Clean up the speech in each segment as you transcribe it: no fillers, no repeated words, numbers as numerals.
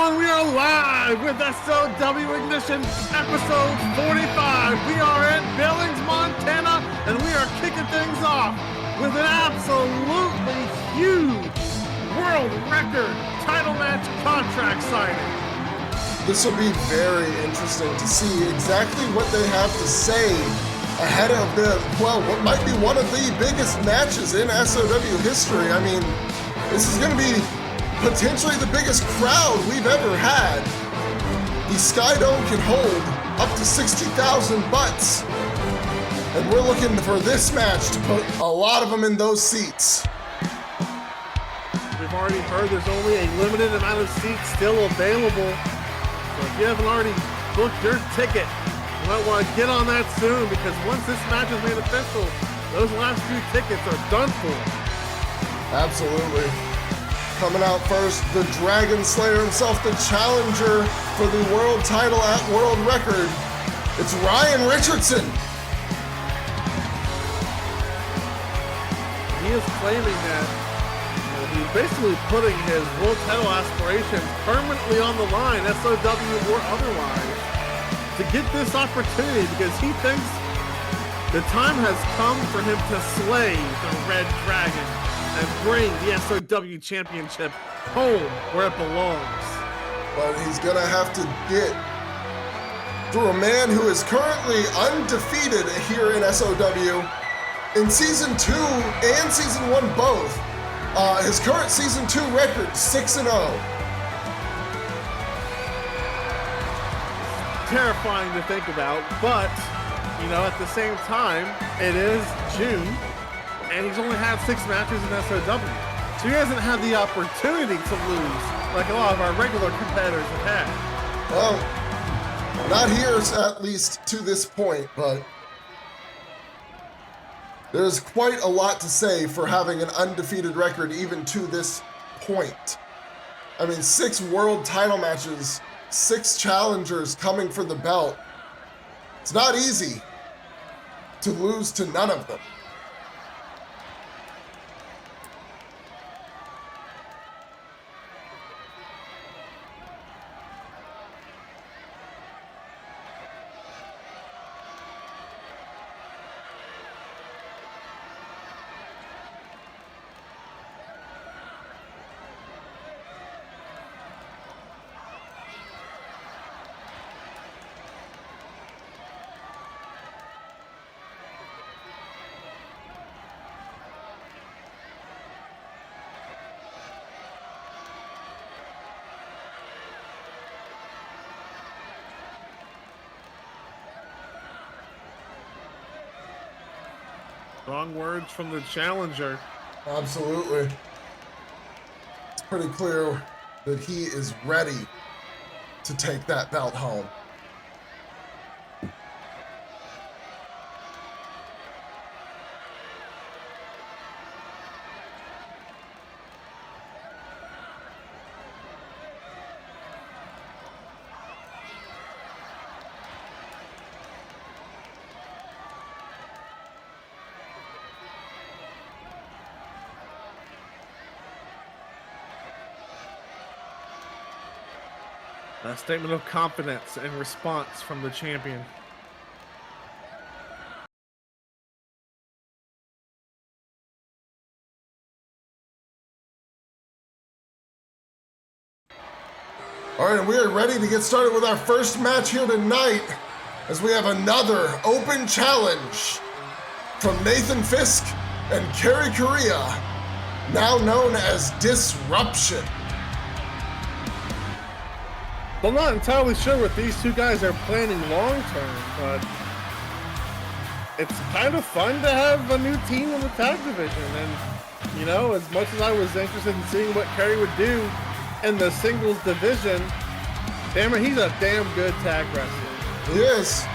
everyone, we are live with SOW Ignition episode 45. We are in Billings, Montana, and we are kicking things off with an absolutely huge world record title match contract signing. This will be very interesting to see exactly what they have to say ahead of what might be one of the biggest matches in SOW history. I mean, this is going to be potentially the biggest crowd we've ever had. The Sky Dome can hold up to 60,000 butts. And we're looking for this match to put a lot of them in those seats. We've already heard there's only a limited amount of seats still available. So if you haven't already booked your ticket, you might want to get on that soon, because once this match is made official, those last few tickets are done for. Absolutely. Coming out first, the Dragon Slayer himself, the challenger for the world title at world record. It's Ryan Richardson. He is claiming that he's basically putting his world title aspirations permanently on the line, SOW or otherwise, to get this opportunity, because he thinks the time has come for him to slay the Red Dragon and bring the SOW Championship home where it belongs. But he's gonna have to get through a man who is currently undefeated here in SOW in Season 2 and Season 1 both. His current Season 2 record, 6-0. Terrifying to think about, but, you know, at the same time, it is June, and he's only had 6 matches in SOW. So he hasn't had the opportunity to lose like a lot of our regular competitors have had. Well, not here at least to this point, but there's quite a lot to say for having an undefeated record even to this point. I mean, 6 world title matches, 6 challengers coming for the belt. It's not easy to lose to none of them. Strong words from the challenger. Absolutely. It's pretty clear that he is ready to take that belt home. A statement of confidence and response from the champion. All right, and we are ready to get started with our first match here tonight, as we have another open challenge from Nathan Fisk and Kerry Correa, now known as Disruption. I'm not entirely sure what these two guys are planning long term, but it's kind of fun to have a new team in the tag division. And, you know, as much as I was interested in seeing what Kerry would do in the singles division, damn it, he's a damn good tag wrestler. He is.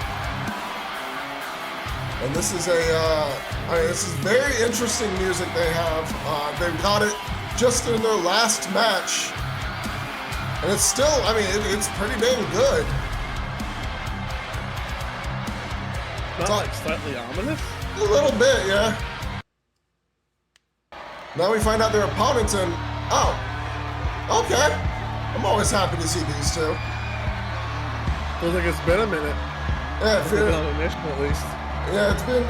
And this is this is very interesting music they have. They've got it just in their last match. And it's still, I mean, it's pretty dang good. Not like slightly ominous? A little bit, yeah. Now we find out their opponents and, oh, okay. I'm always happy to see these two. Feels like it's been a minute. Yeah, on Ignition at least. Yeah, it's been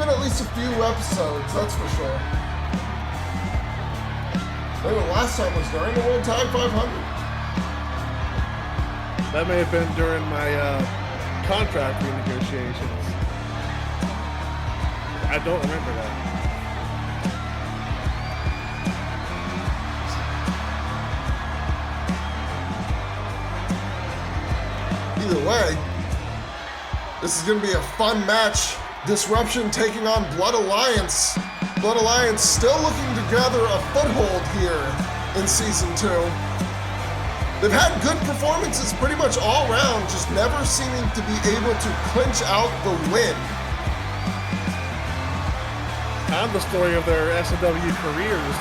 at least a few episodes, that's for sure. I think the last time was during the World Tag 500. That may have been during my contract renegotiations. I don't remember that. Either way, this is going to be a fun match. Disruption taking on Blood Alliance. Blood Alliance still looking to gather a foothold here in Season 2. They've had good performances pretty much all around, just never seeming to be able to clinch out the win. Kind of the story of their SOW careers,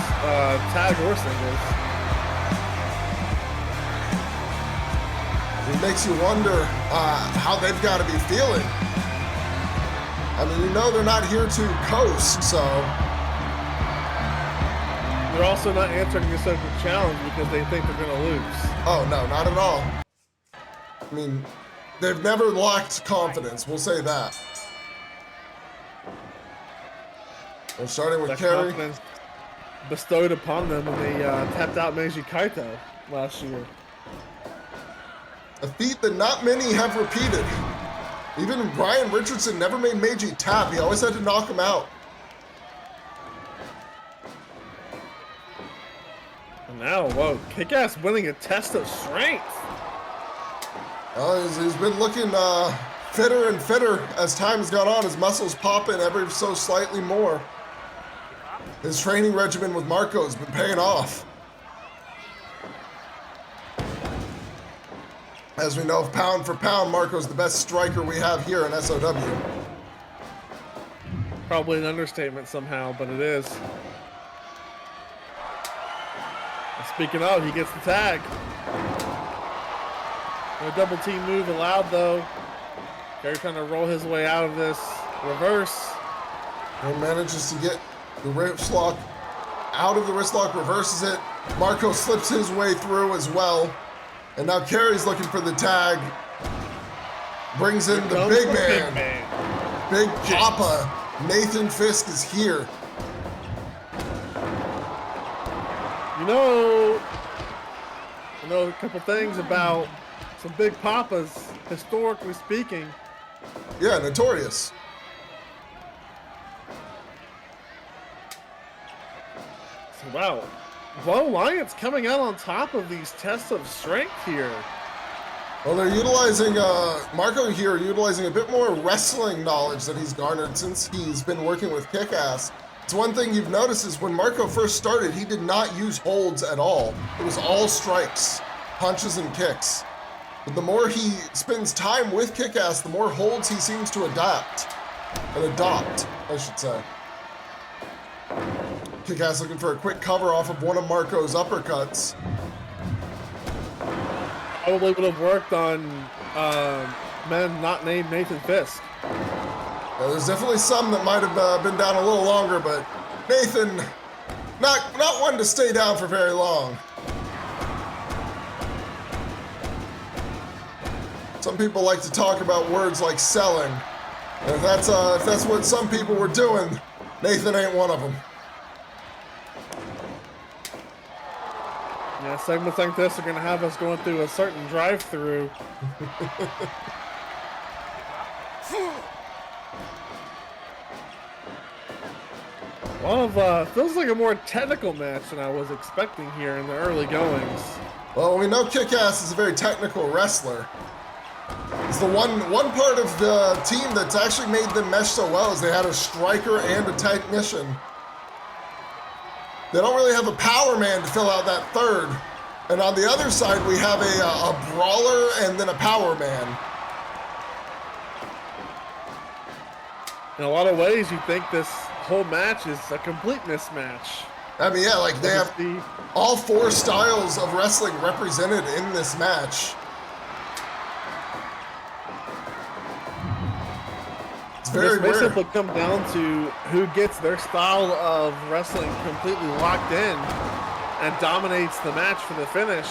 tag or singles. It makes you wonder how they've got to be feeling. I mean, you know they're not here to coast, so... They're also not answering this open challenge because they think they're going to lose. Oh, no, not at all. I mean, they've never lacked confidence, we'll say that. We're starting with Kerry. Confidence bestowed upon them when they tapped out Meiji Kaito last year. A feat that not many have repeated. Even Brian Richardson never made Meiji tap. He always had to knock him out. And now, whoa, Kick-Ass winning a test of strength. He's been looking fitter and fitter as time has gone on. His muscles popping ever so slightly more. His training regimen with Marco has been paying off. As we know, pound for pound, Marco's the best striker we have here in SOW. Probably an understatement somehow, but it is. And speaking of, he gets the tag. No double team move allowed though. Kerry trying to roll his way out of this. Reverse. And manages to get the wrist lock out of the wrist lock, reverses it. Marco slips his way through as well. And now Kerry's looking for the tag. Brings in the big man. Big Papa. Nathan Fisk is here. You know a couple things about some big Papas, historically speaking. Yeah, notorious. So, wow. Blood Alliance coming out on top of these tests of strength here. Well, they're utilizing, Marco here, utilizing a bit more wrestling knowledge that he's garnered since he's been working with Kick-Ass. It's one thing you've noticed is when Marco first started, he did not use holds at all. It was all strikes, punches and kicks. But the more he spends time with Kick-Ass, the more holds he seems to adopt, I should say. Kick-Ass looking for a quick cover off of one of Marco's uppercuts. Probably would have worked on men not named Nathan Fisk. There's definitely some that might have been down a little longer, but Nathan, not one to stay down for very long. Some people like to talk about words like selling. And if that's what some people were doing, Nathan ain't one of them. Yeah, segments like this are going to have us going through a certain drive-through. Feels like a more technical match than I was expecting here in the early goings. Well, we know Kick-Ass is a very technical wrestler. It's the one part of the team that's actually made them mesh so well is they had a striker and a technician. They don't really have a power man to fill out that third. And on the other side, we have a brawler and then a power man. In a lot of ways, you think this whole match is a complete mismatch. I mean, yeah, like they have all four styles of wrestling represented in this match. It's very rare. This may rare. simply come down to who gets their style of wrestling completely locked in. and dominates the match for the finish.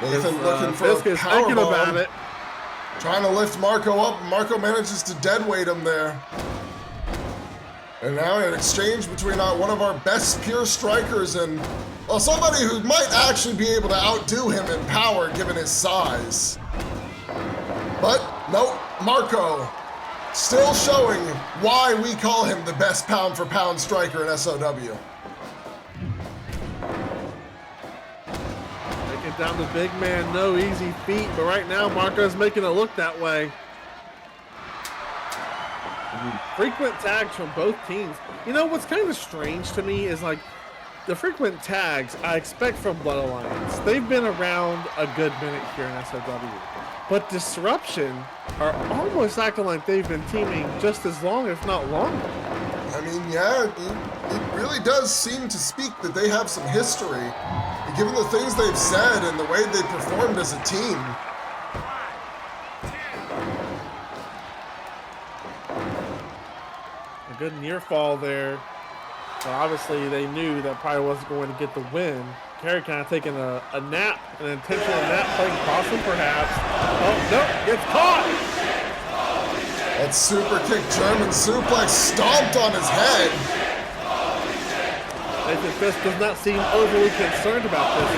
Nathan looking for Fisk a is power thinking about bomb. it. Trying to lift Marco up. Marco manages to deadweight him there. And now an exchange between one of our best pure strikers and, well, somebody who might actually be able to outdo him in power given his size. But no, Marco still showing why we call him the best pound for pound striker in SOW. Taking down the big man, no easy feat, but right now Marco's making it look that way. Frequent tags from both teams. You know what's kind of strange to me is like the frequent tags I expect from Blood Alliance. They've been around a good minute here in SOW. But Disruption are almost acting like they've been teaming just as long, if not longer. I mean, yeah, it really does seem to speak that they have some history. And given the things they've said and the way they performed as a team. A good near fall there. But obviously they knew that probably wasn't going to get the win. Carey kind of taking a nap, an intentional nap, playing possum perhaps. Oh, no, gets caught! That super kick German suplex stomped on his head. Nathan Fisk does not seem overly concerned about this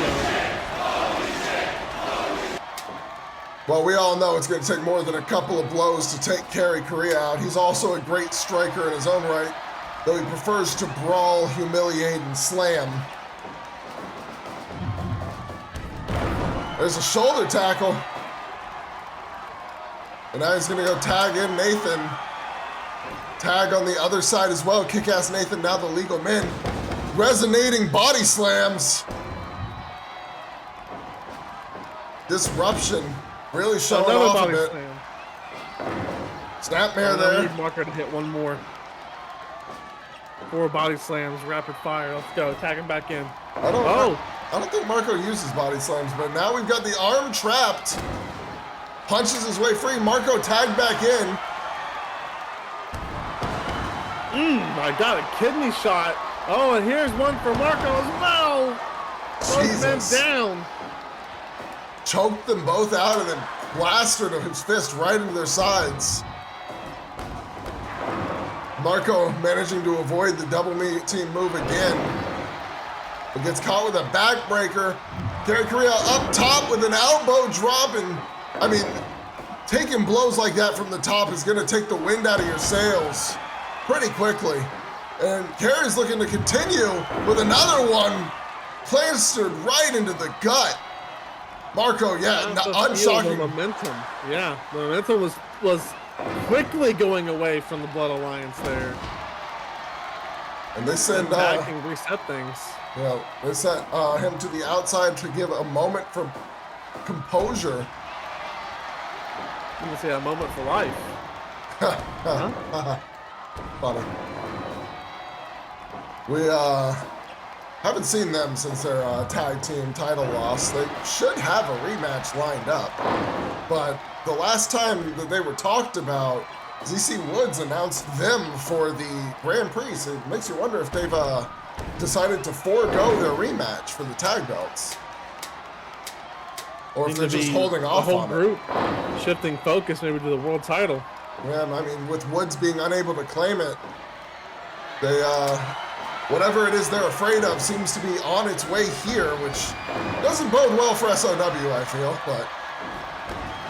though. Well, we all know it's going to take more than a couple of blows to take Carey Korea out. He's also a great striker in his own right, though he prefers to brawl, humiliate, and slam. There's a shoulder tackle. And now he's gonna go tag in Nathan. Tag on the other side as well. Kick-ass Nathan, now the legal men. Resonating body slams. Disruption really showing off a bit. Snapmare there. Need Marco to hit one more. 4 body slams, rapid fire. Let's go. Tag him back in. I don't think Marco uses body slams, but now we've got the arm trapped. Punches his way free. Marco tagged back in. I got a kidney shot. Oh, and here's one for Marco as well. Both men down. Choked them both out and then plastered his fist right into their sides. Marco managing to avoid the double team move again. But gets caught with a backbreaker. Carey Korea up top with an elbow drop, and I mean, taking blows like that from the top is gonna take the wind out of your sails pretty quickly. And Carey's looking to continue with another one, plastered right into the gut. Marco, yeah, unshocking. The momentum, yeah, the momentum was quickly going away from the Blood Alliance there. And they send back and reset things. Yeah, they sent him to the outside to give a moment for composure. You can say a moment for life. Funny. We haven't seen them since their tag team title loss. They should have a rematch lined up. But the last time that they were talked about, ZC Woods announced them for the Grand Prix. So it makes you wonder if they've decided to forego their rematch for the tag belts. Or if they're just holding off on it. Shifting focus maybe to the world title. Yeah, I mean, with Woods being unable to claim it, they, whatever it is they're afraid of seems to be on its way here, which doesn't bode well for SOW, I feel, but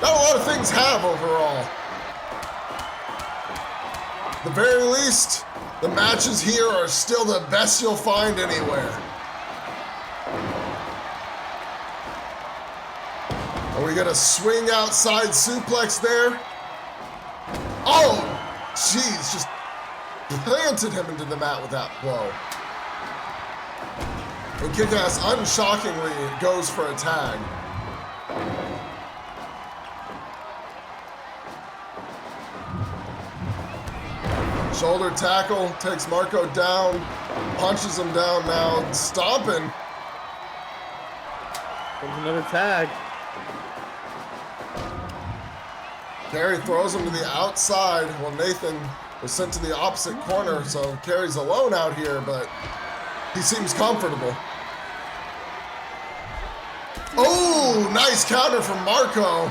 not a lot of things have overall. At the very least, the matches here are still the best you'll find anywhere. And we get a swing outside suplex there. Oh, jeez, just planted him into the mat with that blow. And Kick-Ass unshockingly goes for a tag. Shoulder tackle, takes Marco down, punches him down now, stomping. There's another tag. Carey throws him to the outside. Well, Nathan was sent to the opposite corner, so Carey's alone out here, but He seems comfortable. Oh, nice counter from Marco.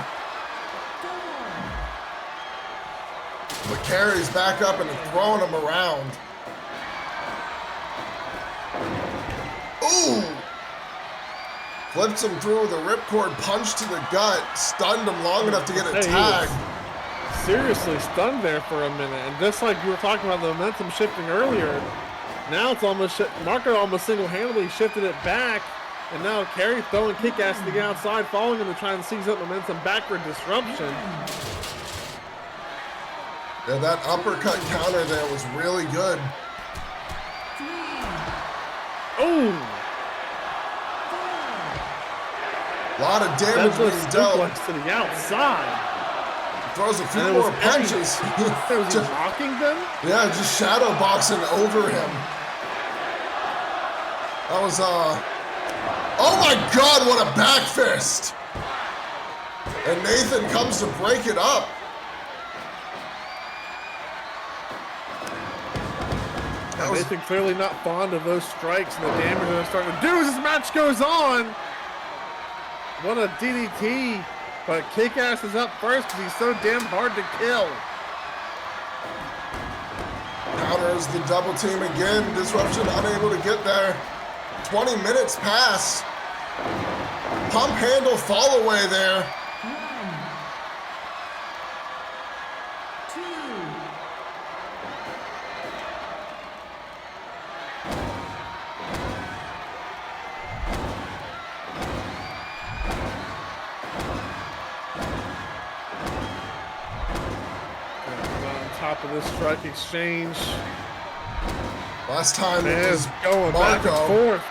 But Carey's back up and throwing him around. Ooh! Flips him through with a ripcord punch to the gut, stunned him long enough to get a tag. Seriously stunned there for a minute, and just like you were talking about the momentum shifting earlier, now it's almost Marco almost single-handedly shifted it back, and now Carey throwing kick-ass to the outside, following him to try and seize up momentum back for disruption. Yeah, that uppercut counter there was really good. Oh! A lot of damage being dealt. To the outside. Throws a few more punches. Was he blocking them? Yeah, just shadow boxing over him. That was, oh my God, what a back fist. And Nathan comes to break it up. Nathan clearly not fond of those strikes and the damage they're starting to do as this match goes on. What a DDT. But Kick-Ass is up first because he's so damn hard to kill. Counters the double team again. Disruption unable to get there. 20 minutes pass. Pump handle fall away there. 1, 2. Top of this strike exchange. Last time it was going Marco. back and forth.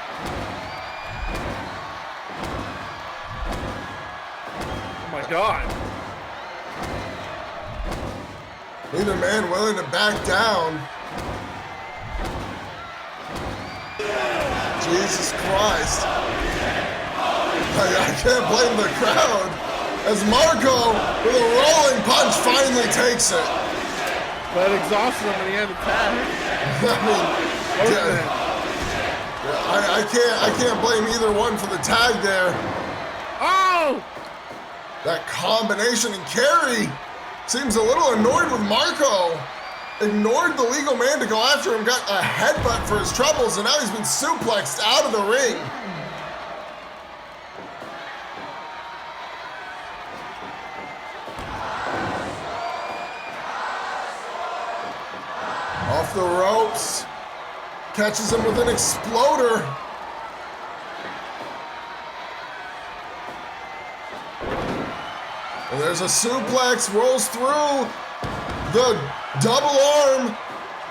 Oh my God. Neither man willing to back down. Jesus Christ. I can't blame the crowd as Marco with a rolling punch finally takes it. But it exhausted him when he had to tag. I can't blame either one for the tag there. Oh! That combination, and Carey seems a little annoyed with Marco. Ignored the legal man to go after him, got a headbutt for his troubles, and now he's been suplexed out of the ring. Off the ropes, catches him with an exploder. And there's a suplex, rolls through the double arm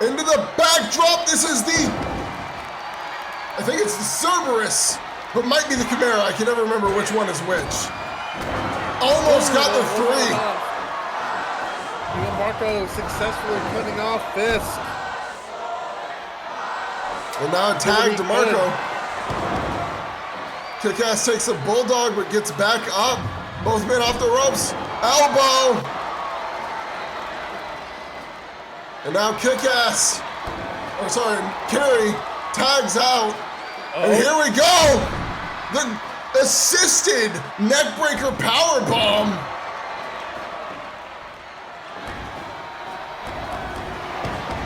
into the backdrop. This is I think it's the Cerberus, but might be the Chimera. I can never remember which one is which. Almost got the 3. Marco successfully cutting off Fisk. And now a tag to Marco. Kick-Ass takes a bulldog but gets back up. Both men off the ropes. Elbow. And now Kick-Ass, Carey tags out. And here we go. The assisted neckbreaker powerbomb.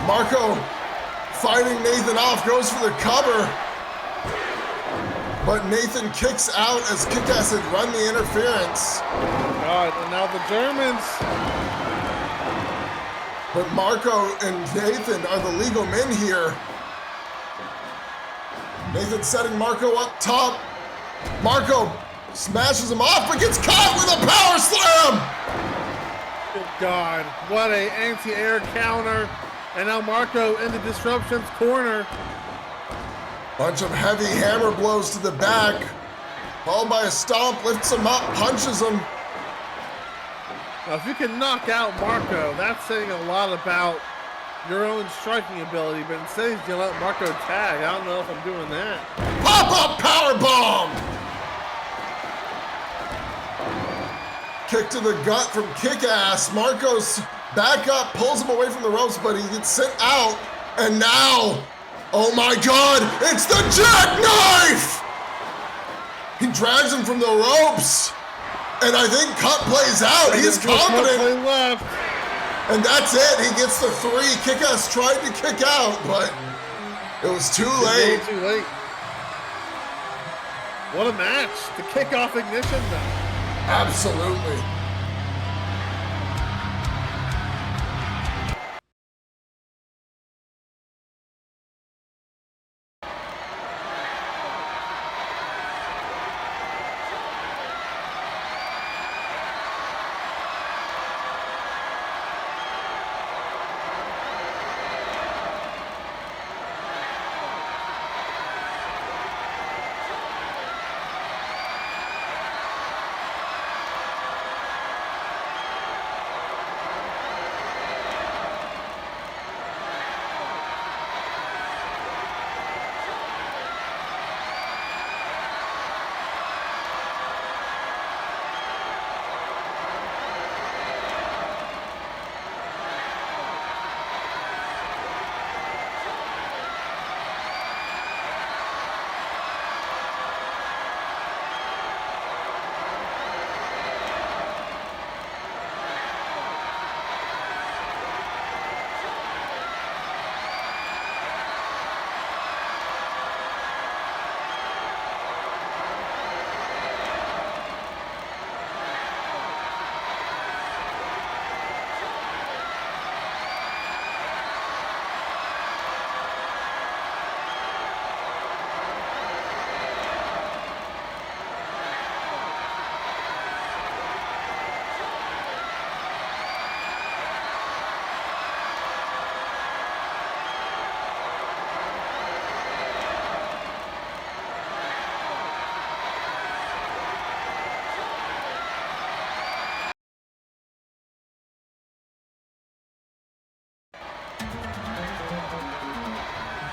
Marco fighting Nathan off, goes for the cover. But Nathan kicks out as Kick-Ass had run the interference. God, and now the Germans. But Marco and Nathan are the legal men here. Nathan setting Marco up top. Marco smashes him off, but gets caught with a power slam. Good God, what a anti-air counter. And now Marco into Disruption's corner. Bunch of heavy hammer blows to the back. Followed by a stomp, lifts him up, punches him. Now, if you can knock out Marco, that's saying a lot about your own striking ability, but instead he's gonna let Marco tag. I don't know if I'm doing that. Pop-up powerbomb! Kick to the gut from Kick-Ass. Marco's back up, pulls him away from the ropes, but he gets sent out. And now Oh my God, it's the jackknife! He drags him from the ropes. And I think cut plays out. He's confident. Left. And that's it. He gets the 3. Kick-Ass tried to kick out, but it was too late. Too late. What a match to kick off Ignition, though. Absolutely.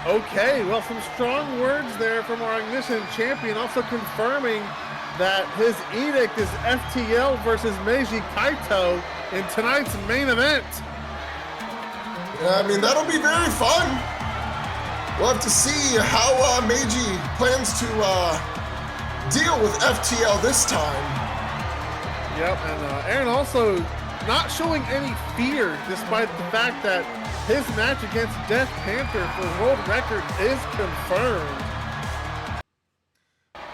Okay, well, some strong words there from our Ignition champion, also confirming that his edict is FTL versus Meiji Kaito in tonight's main event. I mean, that'll be very fun. We'll have to see how Meiji plans to deal with FTL this time. Yep, and Aaron also not showing any fear despite the fact that his match against Death Panther for world record is confirmed.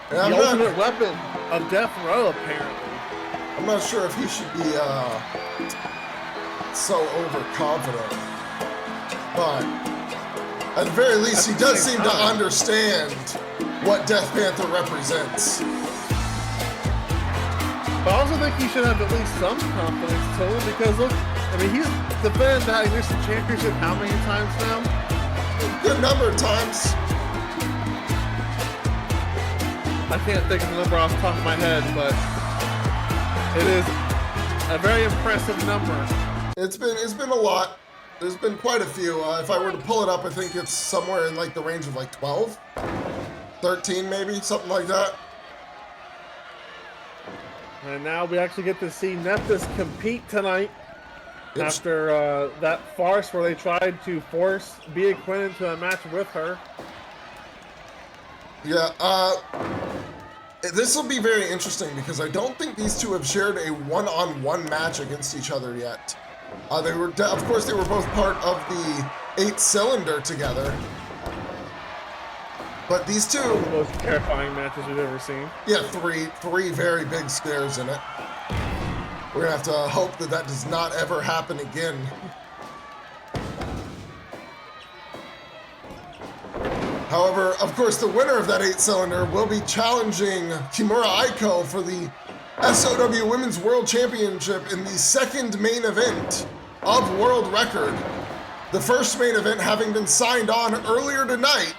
Yeah, the ultimate weapon of Death Row, apparently. I'm not sure if he should be so overconfident, but at the very least, he does seem to understand what Death Panther represents. But I also think he should have at least some confidence to him because look, I mean, he's defended the Ignition Championship how many times now? A good number of times. I can't think of the number off the top of my head, but it is a very impressive number. It's been a lot. There's been quite a few. If I were to pull it up, I think it's somewhere in like the range of like 12, 13 maybe, something like that. And now we actually get to see Nephthys compete tonight after that farce where they tried to force Bea Quinn into a match with her. Yeah, this will be very interesting because I don't think these two have shared a one-on-one match against each other yet. They were, of course, they were both part of the 8-cylinder together. But these two... The most terrifying matches we've ever seen. Yeah, three very big scares in it. We're gonna have to hope that that does not ever happen again. However, of course, the winner of that 8-cylinder will be challenging Kimura Aiko for the SOW Women's World Championship in the second main event of World Record. The first main event having been signed on earlier tonight.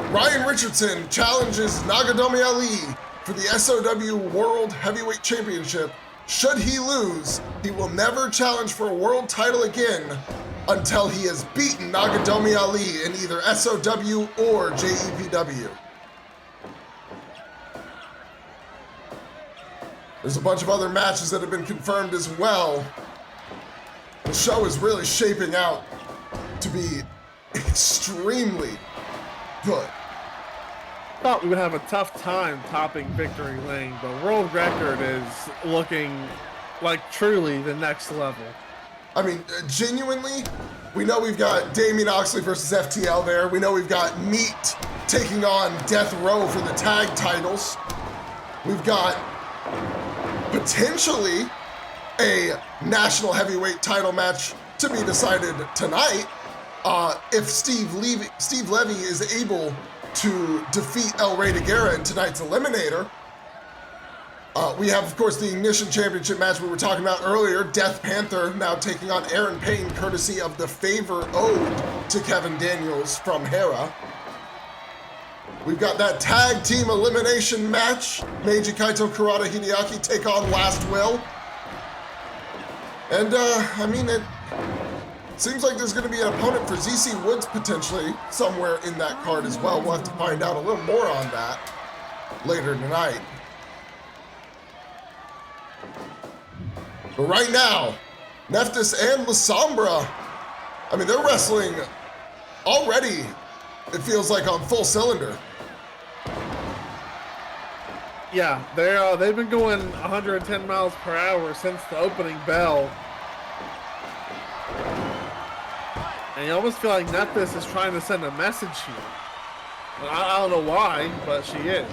Ryan Richardson challenges Nagatomi Ali for the SOW World Heavyweight Championship. Should he lose, he will never challenge for a world title again until he has beaten Nagatomi Ali in either SOW or JEPW. There's a bunch of other matches that have been confirmed as well. The show is really shaping out to be extremely good. Thought we would have a tough time topping Victory Lane, but world record is looking like truly the next level. I mean, genuinely, we know we've got Damien Oxley versus FTL there. We know we've got Meat taking on Death Row for the tag titles. We've got potentially a national heavyweight title match to be decided tonight if Steve Levy is able to defeat El Rey de Guerra in tonight's Eliminator. We have, of course, the Ignition Championship match we were talking about earlier. Death Panther now taking on Aaron Payne, courtesy of the favor owed to Kevin Daniels from Hera. We've got that tag team elimination match. Meiji Kaito, Kurata Hideaki take on Last Will. And, I mean, it seems like there's going to be an opponent for ZC Woods potentially somewhere in that card as well. We'll have to find out a little more on that later tonight. But right now, Nephthys and La Sombra, I mean, they're wrestling already, it feels like, on full cylinder. Yeah, they've been going 110 miles per hour since the opening bell. And you almost feel like Nephthys is trying to send a message here. I don't know why, but she is.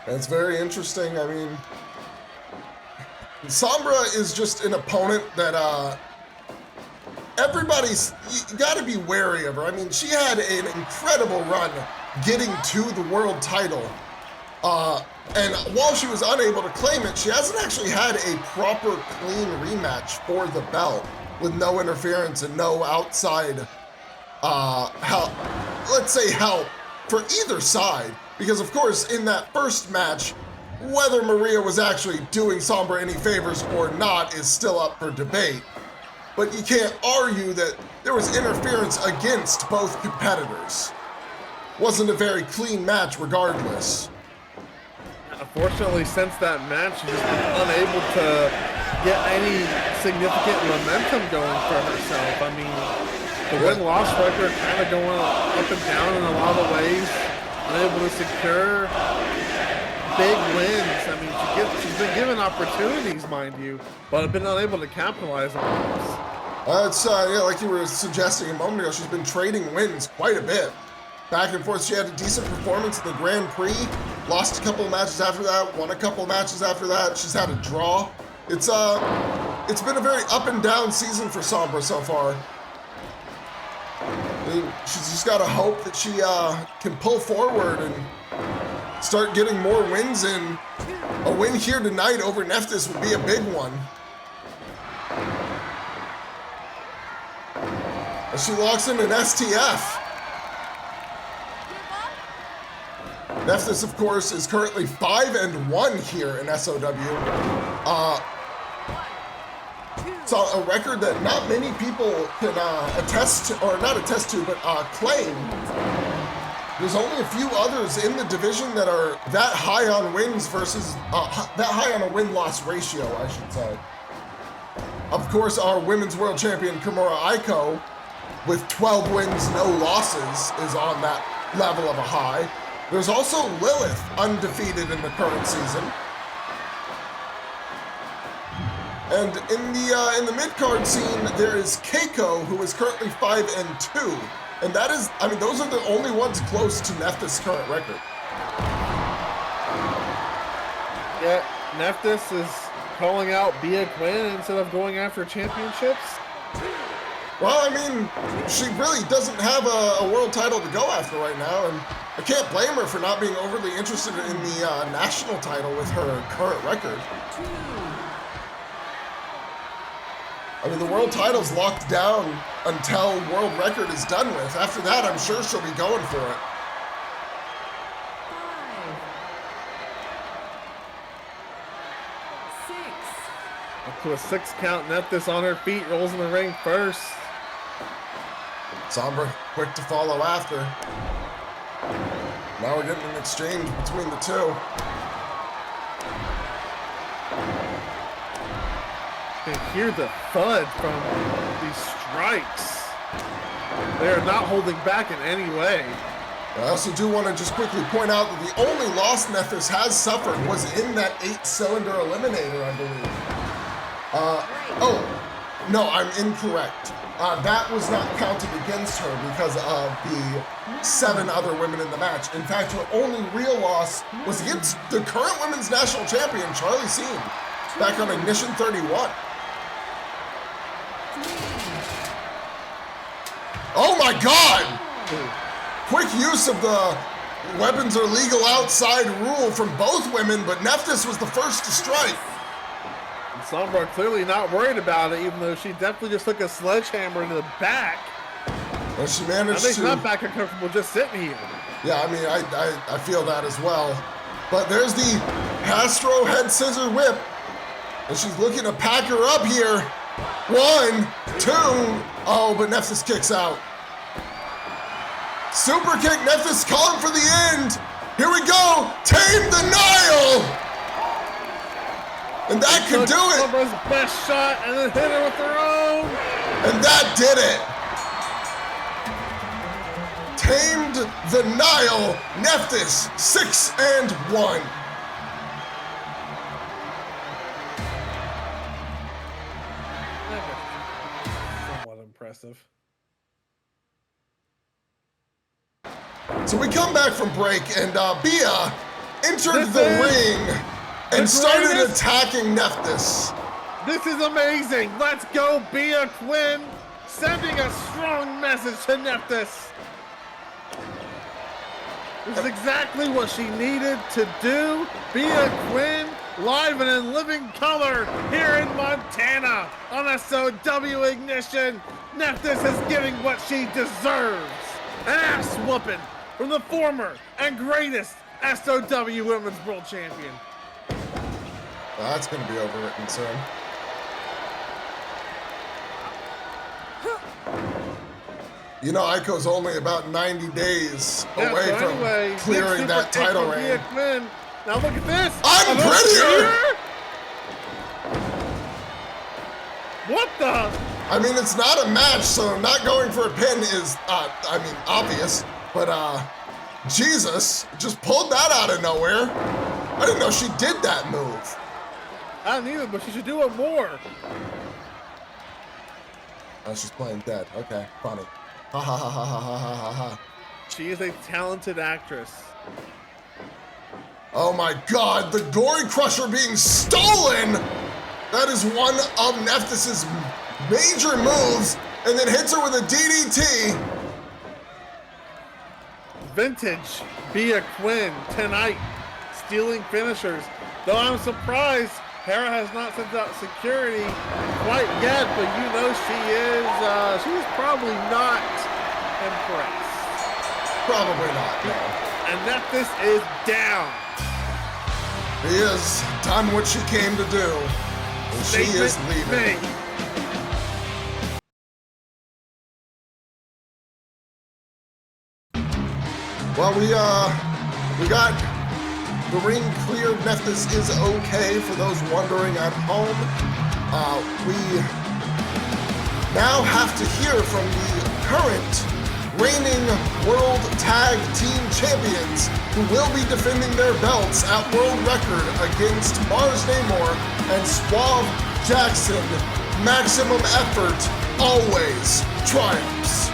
That's very interesting. I mean, Sombra is just an opponent that you gotta be wary of her. I mean, she had an incredible run getting to the world title. And while she was unable to claim it, she hasn't actually had a proper clean rematch for the belt with no interference and no outside help, let's say help, for either side. Because of course, in that first match, whether Maria was actually doing Sombra any favors or not is still up for debate. But you can't argue that there was interference against both competitors. Wasn't a very clean match regardless. Unfortunately, since that match, she's just been unable to get any significant momentum going for herself. I mean, the win-loss record kind of going up and down in a lot of ways. Unable to secure big wins. I mean, she's been given opportunities, mind you, but have been unable to capitalize on those. It's yeah, like you were suggesting a moment ago, she's been trading wins quite a bit. Back and forth, she had a decent performance in the Grand Prix, lost a couple of matches after that, won a couple of matches after that. She's had a draw. It's been a very up and down season for Sombra so far. I mean, she's just got to hope that she can pull forward and start getting more wins in. A win here tonight over Nephthys would be a big one. As she locks in an STF. Nephthys, of course, is currently 5-1 here in SOW. It's a record that not many people can attest to, or not attest to, but claim. There's only a few others in the division that are that high on wins versus, that high on a win-loss ratio, I should say. Of course, our Women's World Champion, Kimura Aiko, with 12 wins, no losses, is on that level of a high. There's also Lilith, undefeated in the current season. And in the mid-card scene, there is Keiko, who is currently 5-2. And that is, I mean, those are the only ones close to Nephthys' current record. Yeah, Nephthys is calling out Bia Quinn instead of going after championships. Well, I mean, she really doesn't have a world title to go after right now, and I can't blame her for not being overly interested in the national title with her current record. I mean, the world title's locked down until world record is done with. After that, I'm sure she'll be going for it. 5, 6. Up to a 6 count, Nephthys on her feet, rolls in the ring first. Sombra quick to follow after. Now we're getting an exchange between the two. You can hear the thud from these strikes. They are not holding back in any way. I also do want to just quickly point out that the only loss Nephthys has suffered was in that 8-cylinder Eliminator, I believe. Oh, no, I'm incorrect. That was not counted against her because of the 7 other women in the match. In fact, her only real loss was against the current women's national champion, Charlie Seen, back on Ignition 31. Oh my God! Quick use of the weapons are legal outside rule from both women, but Nephthys was the first to strike. And Sombra clearly not worried about it, even though she definitely just took a sledgehammer into the back. Well, she managed I think to... not back uncomfortable just sitting here. Yeah, I mean, I feel that as well. But there's the Castro head scissor whip. And she's looking to pack her up here. 1, 2. Oh, but Nephthys kicks out. Super kick, Nephthys calling for the end. Here we go, tame the Nile. And that could do it. Sombra's best shot and then hit her with her own. And that did it. Tamed the Nile, Nephthys 6-1. Somewhat impressive. So we come back from break, and Bia entered the ring and started attacking Nephthys. This is amazing. Let's go, Bia Quinn, sending a strong message to Nephthys. This is exactly what she needed to do. Bia Quinn, live and in living color here in Montana on SOW Ignition. Nephthys is getting what she deserves. An ass whooping from the former and greatest SOW Women's World Champion. Well, that's going to be overwritten soon. You know, Aiko's only about 90 days away So from anyway, clearing big that super kick title from Bia reign. Quinn. Now look at this. I'm A little prettier! spear? What the? I mean, it's not a match, so not going for a pin is, I mean, obvious. But, Jesus, just pulled that out of nowhere. I didn't know she did that move. I don't either, but she should do it more. Oh, she's playing dead. Okay, funny. Ha ha ha ha ha ha ha ha. She is a talented actress. Oh my God, the Gory Crusher being stolen! That is one of Nephthys' major moves, and then hits her with a DDT. Vintage Bia Quinn tonight, stealing finishers. Though I'm surprised Hera has not sent out security quite yet, but you know she's probably not impressed. Probably not, no. And Nephthys is down. He has done what she came to do, and she is leaving. Well, we got the ring cleared. Nephthys is okay for those wondering at home. We now have to hear from the current reigning World Tag Team Champions who will be defending their belts at World Record against Mars Namor and Suave Jackson. Maximum effort always triumphs.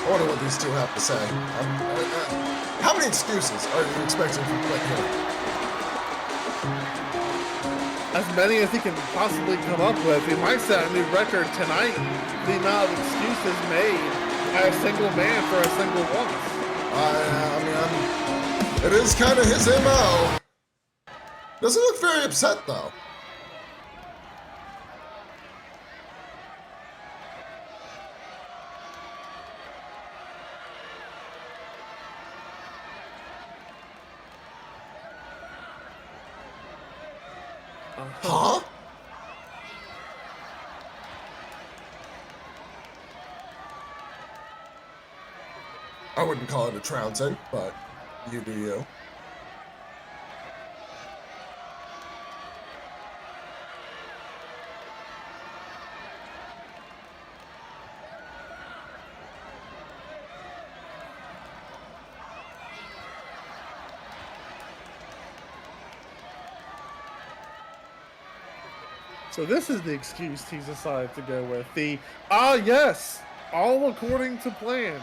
I wonder what these two have to say. How many excuses are you expecting from Clint here? As many as he can possibly come up with. He might set a new record tonight. The amount of excuses made by a single man for a single woman. I mean, it is kind of his MO. Doesn't look very upset though. Huh? I wouldn't call it a trouncing, but you do you. So this is the excuse he's decided to go with. The, yes, all according to plan.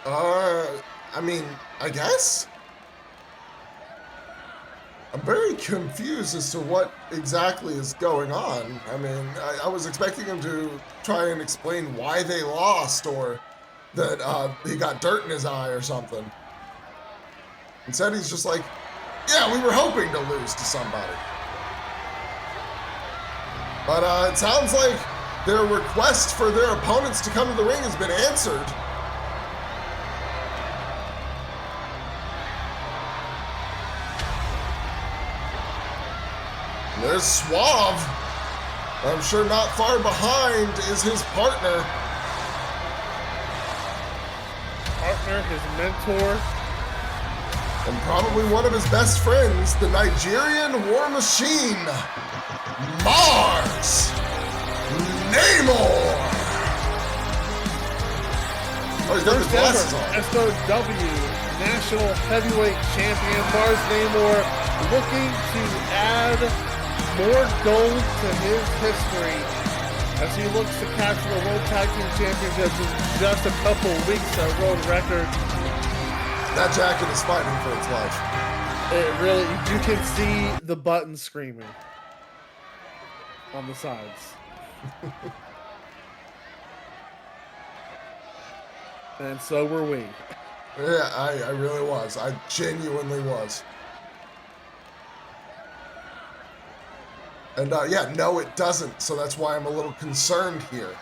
I mean, I guess? I'm very confused as to what exactly is going on. I mean, I was expecting him to try and explain why they lost or that he got dirt in his eye or something. Instead, he's just like, yeah, we were hoping to lose to somebody. But it sounds like their request for their opponents to come to the ring has been answered. There's Suave. I'm sure not far behind is his partner. His mentor. And probably one of his best friends, the Nigerian War Machine, Mars Namor. Oh, he's got the glasses on. SOW National Heavyweight Champion Mars Namor looking to add more gold to his history as he looks to capture the World Tag Team Championships in just a couple weeks at world record. That jacket is fighting for its life. It really, you can see the buttons screaming on the sides. And so were we. Yeah, I really was. I genuinely was. And yeah, no, it doesn't. So that's why I'm a little concerned here.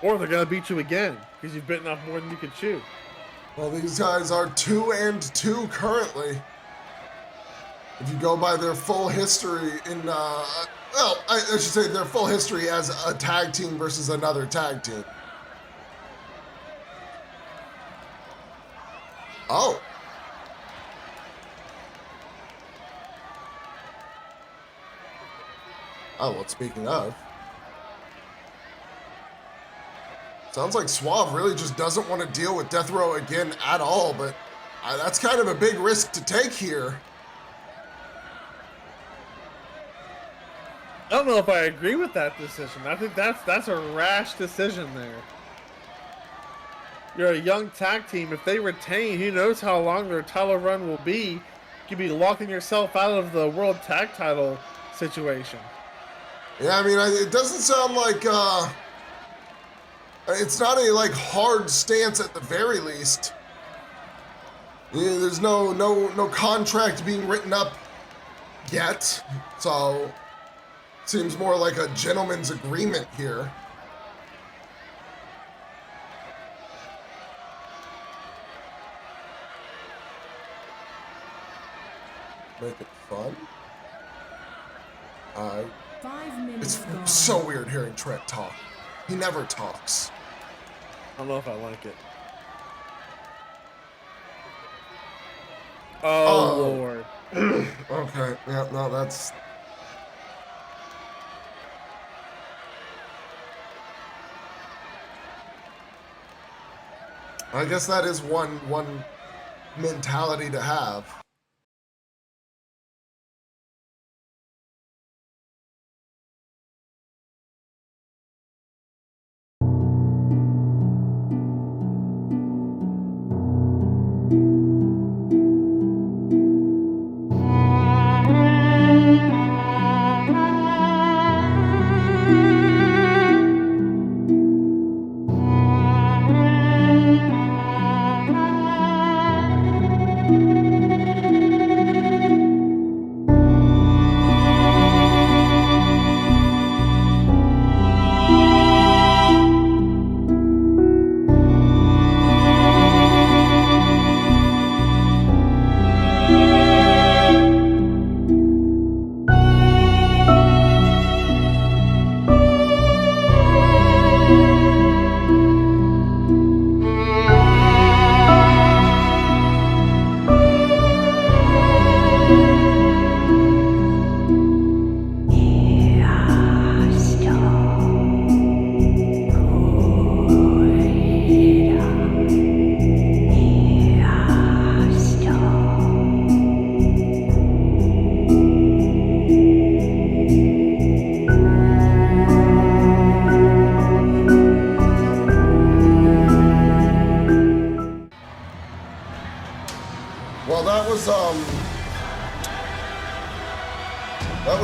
Or they're going to beat you again because you've bitten off more than you can chew. Well, these guys are 2-2 currently. If you go by their full history in, well, I should say their full history as a tag team versus another tag team. Oh. Oh, well, speaking of. Sounds like Suave really just doesn't want to deal with Death Row again at all, but that's kind of a big risk to take here. I don't know if I agree with that decision. I think that's a rash decision there. You're a young tag team. If they retain, who knows how long their title run will be. You could be locking yourself out of the World Tag Title situation. Yeah, I mean, it doesn't sound like, it's not a, like, hard stance at the very least. Yeah, there's no contract being written up yet, so seems more like a gentleman's agreement here. Make it fun. 5 minutes It's gone. so weird hearing Trent talk. He never talks. I don't know if I like it. Oh, Lord. Okay, yeah, no, that's... I guess that is one mentality to have. Well, that was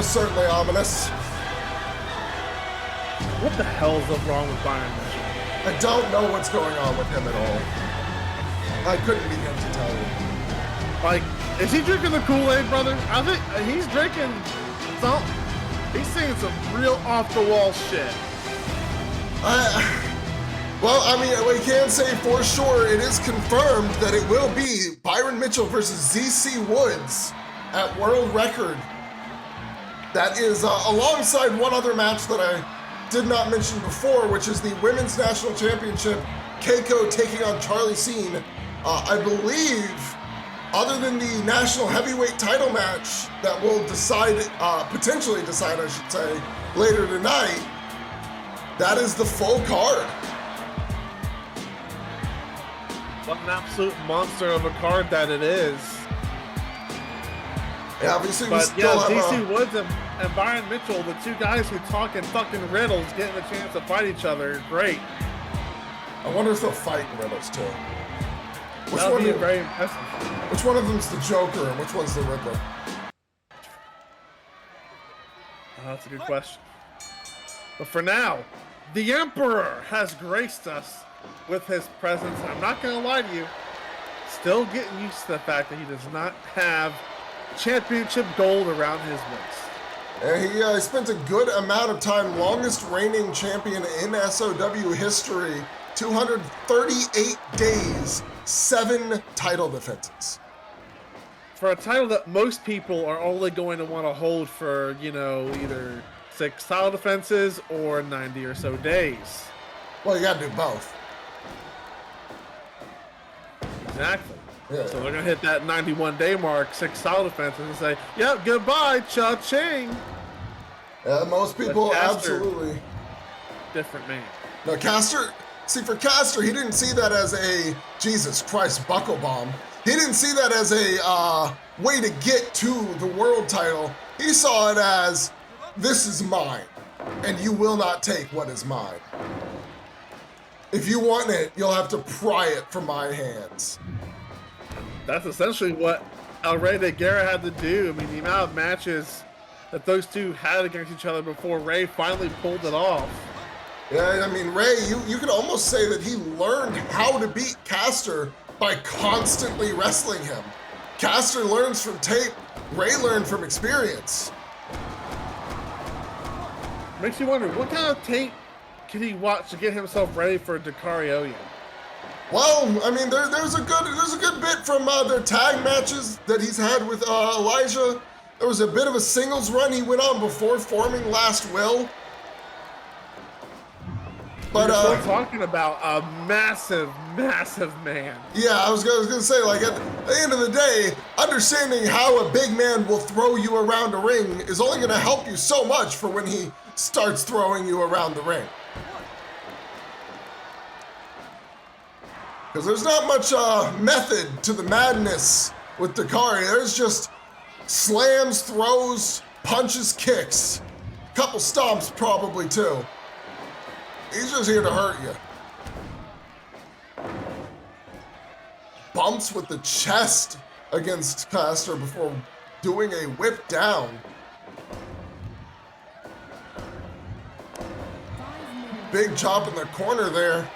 certainly ominous. What the hell is wrong with Byron Mitchell? I don't know what's going on with him at all. I couldn't begin to tell you. Like, is he drinking the Kool-Aid, brother? I think he's drinking some. He's saying some real off-the-wall shit. Well, I mean, we can say for sure it is confirmed that it will be Byron Mitchell versus ZC Woods at World Record. That is alongside one other match that I did not mention before, which is the Women's National Championship, Keiko taking on Charlie Scene. I believe, other than the National Heavyweight title match that will decide, potentially decide, I should say, later tonight, that is the full card. What an absolute monster of a card that it is. Yeah, obviously we But still yeah, have DC Woods and Byron Mitchell, the two guys who talk in fucking riddles, getting a chance to fight each other. Great. I wonder if they'll fight in riddles too. That would be very impressive. Which one of them's the Joker and which one's the Riddler? Oh, that's a good question. But for now, the Emperor has graced us with his presence. I'm not going to lie to you. Still getting used to the fact that he does not have championship gold around his waist. And he spent a good amount of time, longest reigning champion in SOW history, 238 days, 7 title defenses. For a title that most people are only going to want to hold for, you know, either 6 title defenses or 90 or so days. Well, you gotta do both. Exactly. Yeah. So they're going to hit that 91-day mark, 6 title defenses, and say, yep, goodbye, cha-ching. Yeah, most people, Kastor, absolutely. Different man. No, Kastor, see, for Kastor, he didn't see that as a, Jesus Christ, buckle bomb. He didn't see that as a way to get to the world title. He saw it as, this is mine, and you will not take what is mine. If you want it, you'll have to pry it from my hands. That's essentially what El Rey de Guerra had to do. I mean, the amount of matches that those two had against each other before Rey finally pulled it off. Yeah, I mean, Rey, you could almost say that he learned how to beat Kastor by constantly wrestling him. Kastor learns from tape, Rey learned from experience. Makes you wonder, what kind of tape can he watch to get himself ready for Dakari Oyet? Well, I mean, there's a good bit from their tag matches that he's had with Elijah. There was a bit of a singles run he went on before forming Last Will. But we're still talking about a massive, massive man. Yeah, I was gonna say, like, at the end of the day, understanding how a big man will throw you around a ring is only gonna help you so much for when he starts throwing you around the ring. Because there's not much method to the madness with Dakari. There's just slams, throws, punches, kicks. Couple stomps probably too. He's just here to hurt you. Bumps with the chest against Kastor before doing a whip down. Big chop in the corner there.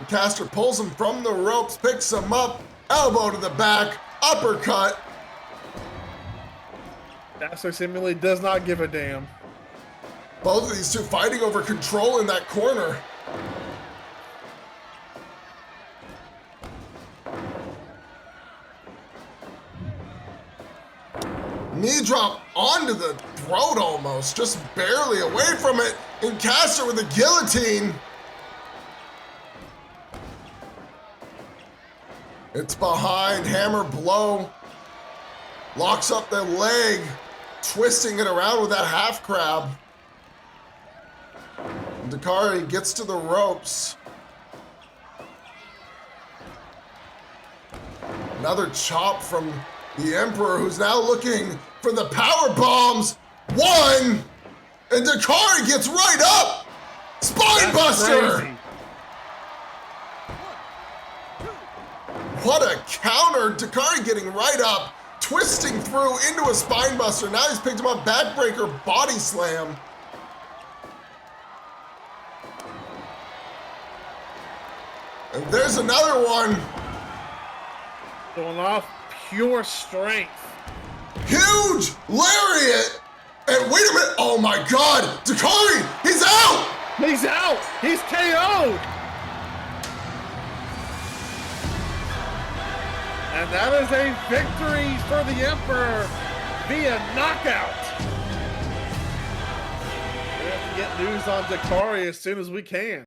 Kastor pulls him from the ropes, picks him up, elbow to the back, uppercut. Kastor seemingly does not give a damn. Both of these two fighting over control in that corner. Knee drop onto the throat almost, just barely away from it. And Kastor with a guillotine. It's behind, hammer blow. Locks up the leg, twisting it around with that half crab. Dakari gets to the ropes. Another chop from the Emperor, who's now looking for the power bombs. One, and Dakari gets right up. Spine buster. Crazy. what a counter. Dakari getting right up, twisting through into a spine buster. Now he's picked him up, backbreaker, body slam. And there's another one. Going off pure strength. Huge lariat. And wait a minute. Oh my God. Dakari, he's out. He's out. He's KO'd. And that is a victory for the Emperor via knockout. We have to get news on Dakari as soon as we can.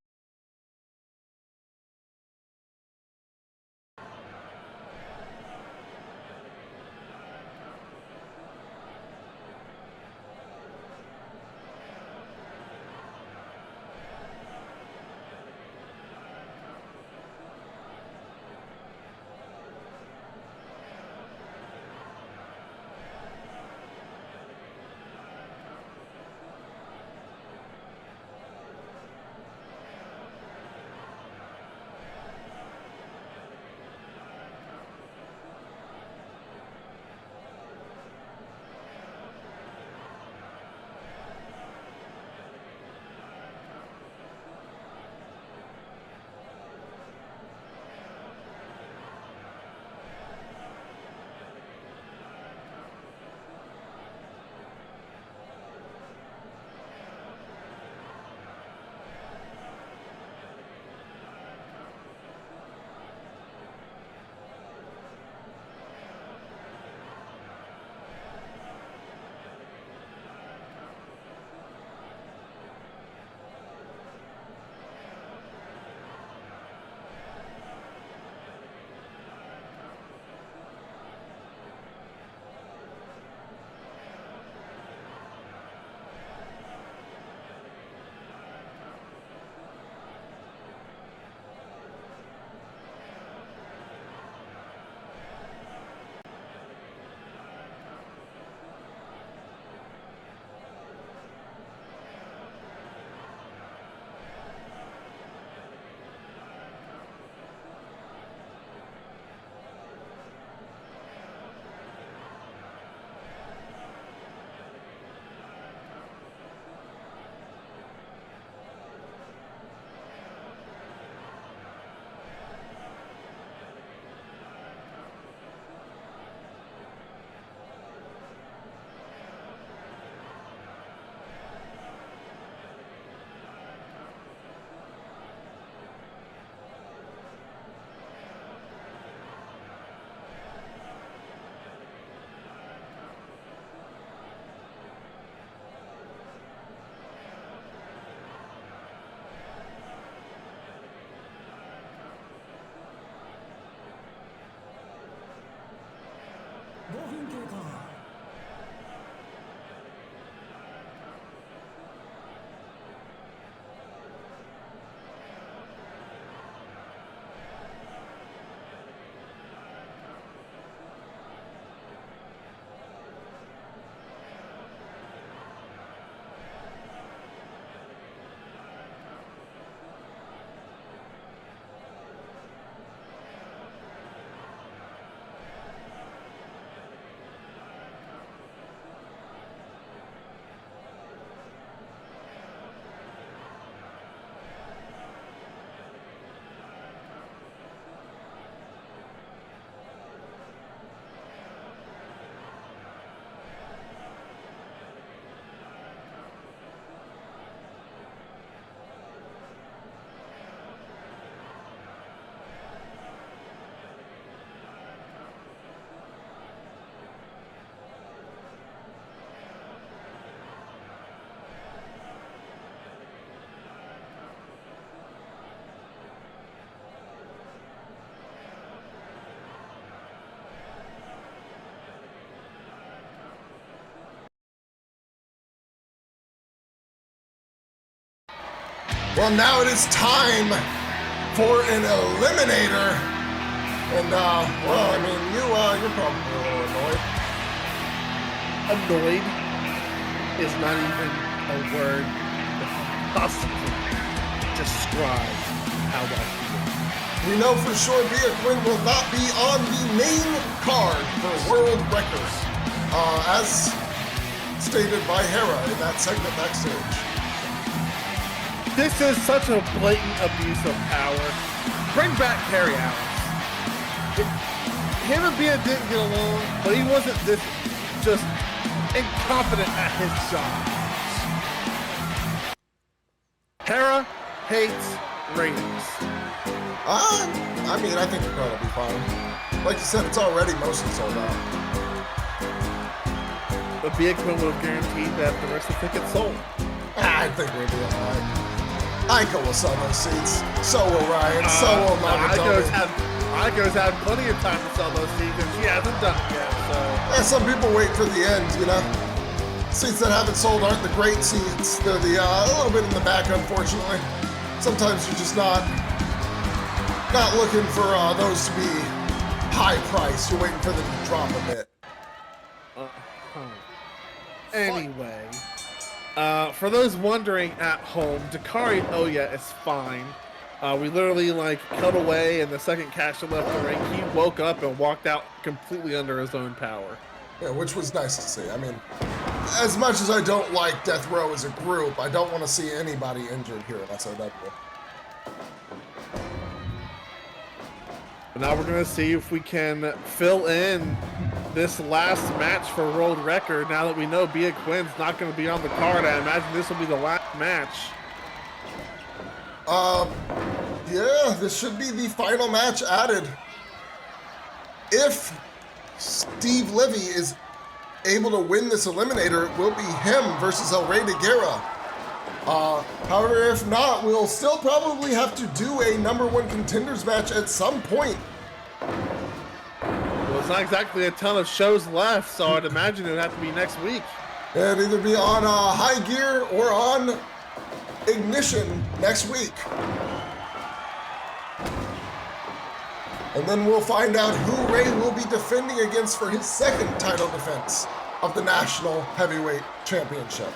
Well, now it is time for an Eliminator. And, well, I mean, you're probably a little annoyed. Annoyed is not even a word that can possibly describe how I feel. we know for sure Bia Quinn will not be on the main card for world records, as stated by Hera in that segment backstage. This is such a blatant abuse of power. Bring back Carrie Allen. Him and Bia didn't get along, but he wasn't this just incompetent at his job. Hera hates ratings. I mean, I think the card will be fine. Like you said, it's already mostly sold out. But Bia Quinn would have guaranteed that the rest of the tickets sold. I think we'll be alright. Aiko will sell those seats. So will Ryan. So will Nagatomi. Aiko's had plenty of time to sell those seats, and she hasn't done it yet. So yeah, some people wait for the end, you know. Seats that haven't sold aren't the great seats. They're the a little bit in the back, unfortunately. Sometimes you're just not looking for those to be high priced. You're waiting for them to drop a bit. Anyway, for those wondering at home, Dakari Oyet is fine. We literally cut away, and the second Kastor left the ring, he woke up and walked out completely under his own power. Yeah, which was nice to see. I mean, as much as I don't like Death Row as a group, I don't want to see anybody injured here at SOW. But now we're going to see if we can fill in this last match for world record. Now that we know Bia Quinn's not going to be on the card, I imagine this will be the last match. Yeah, this should be the final match added. If Steve Levy is able to win this Eliminator, it will be him versus El Rey de Guerra. However, if not, we'll still probably have to do a #1 contenders match at some point. Well, it's not exactly a ton of shows left, so I'd imagine it would have to be next week. It'd either be on High Gear or on Ignition next week. And then we'll find out who Ray will be defending against for his second title defense of the National Heavyweight Championship.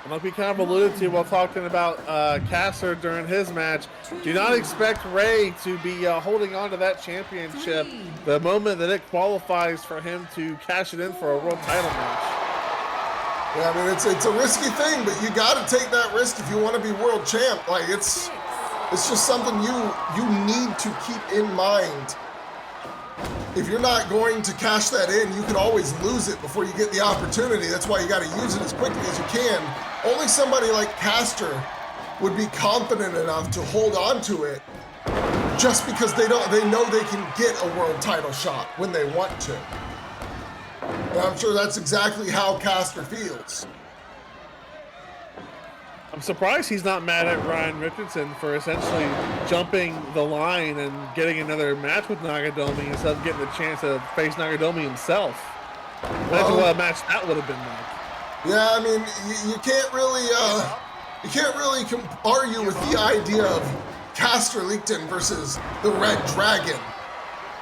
And like we kind of alluded to while talking about Kastor during his match, do not expect Ray to be holding on to that championship the moment that it qualifies for him to cash it in for a world title match. Yeah, I mean, it's a risky thing, but you got to take that risk if you want to be world champ. Like, it's just something you need to keep in mind. If you're not going to cash that in, you can always lose it before you get the opportunity. That's why you got to use it as quickly as you can. Only somebody like Kastor would be confident enough to hold on to it just because they know they can get a world title shot when they want to. And I'm sure that's exactly how Kastor feels. I'm surprised he's not mad at Ryan Richardson for essentially jumping the line and getting another match with Nagatomi instead of getting the chance to face Nagatomi himself. Imagine what a match that would have been like. Yeah, I mean, you can't really argue with the idea of Kastor Liechten versus the Red Dragon.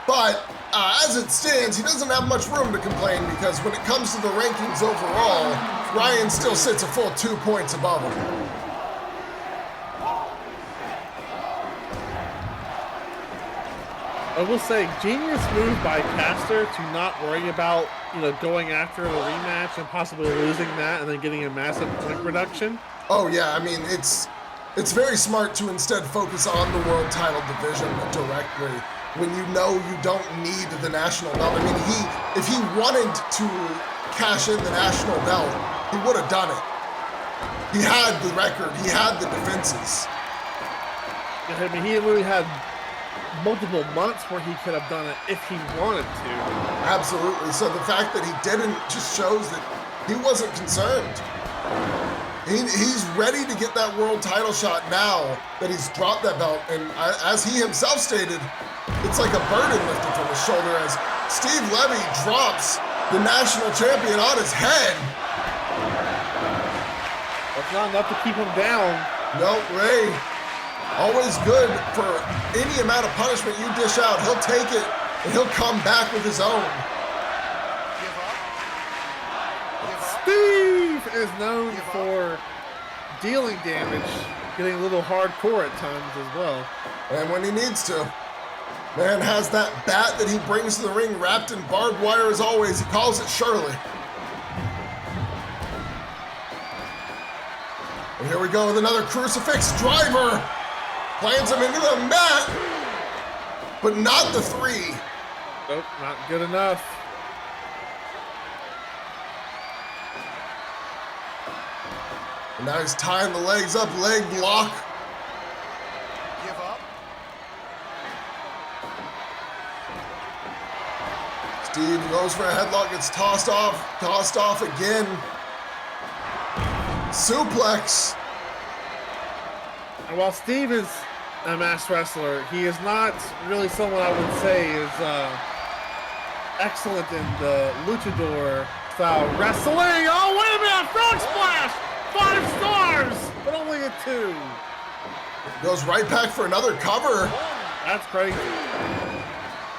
But as it stands, he doesn't have much room to complain because when it comes to the rankings overall, Ryan still sits a full 2 points above him. I will say, genius move by Kastor to not worry about, going after the rematch and possibly losing that and then getting a massive point reduction. Oh yeah, I mean, it's very smart to instead focus on the world title division directly when you know you don't need the national belt. I mean, if he wanted to cash in the national belt, he would have done it. He had the record, he had the defenses. I mean, he literally had multiple months where he could have done it if he wanted to. Absolutely. So the fact that he didn't just shows that he wasn't concerned. He's ready to get that world title shot now that he's dropped that belt. And as he himself stated, it's like a burden lifted from his shoulder as Steve Levy drops the national champion on his head. That's not enough to keep him down. No, Ray, always good for any amount of punishment you dish out. He'll take it and he'll come back with his own. Steve is known for dealing damage getting a little hardcore at times as well. And when he needs to. Man has that bat that he brings to the ring wrapped in barbed wire as always. He calls it Shirley. And here we go with another crucifix driver. Plants him into the mat, but not the 3. Nope, not good enough. And now he's tying the legs up, leg lock. Give up. Steve goes for a headlock, gets tossed off again. Suplex. And while Steve is a masked wrestler, he is not really someone I would say is excellent in the luchador style wrestling. Oh, wait a minute, frog splash! 5 stars, but only a 2. Goes right back for another cover. That's crazy.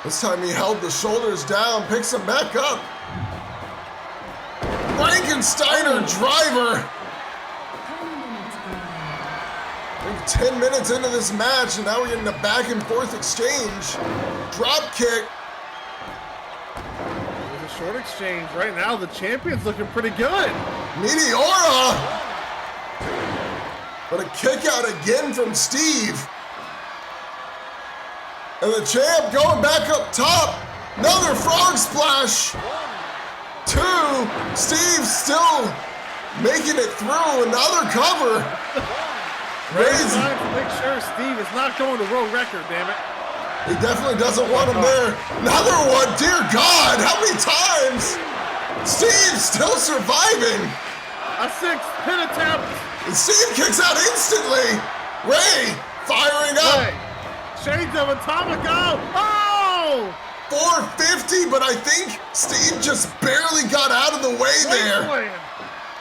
This time he held the shoulders down, picks him back up. Frankensteiner driver. 10 minutes into this match, and now we're getting a back and forth exchange. Drop kick. There's a short exchange. Right now, the champion's looking pretty good. Meteora. But a kick out again from Steve. And the champ going back up top. Another frog splash. 2. Steve still making it through. Another cover. Raise time to make sure Steve is not going to world record, damn it. He definitely doesn't want him there. Another one, dear God, how many times? Steve's still surviving. A 6th pin attempt. And Steve kicks out instantly. Ray firing up. Hey, shades of Atomico. Oh! 450, but I think Steve just barely got out of the way there. Wasteland.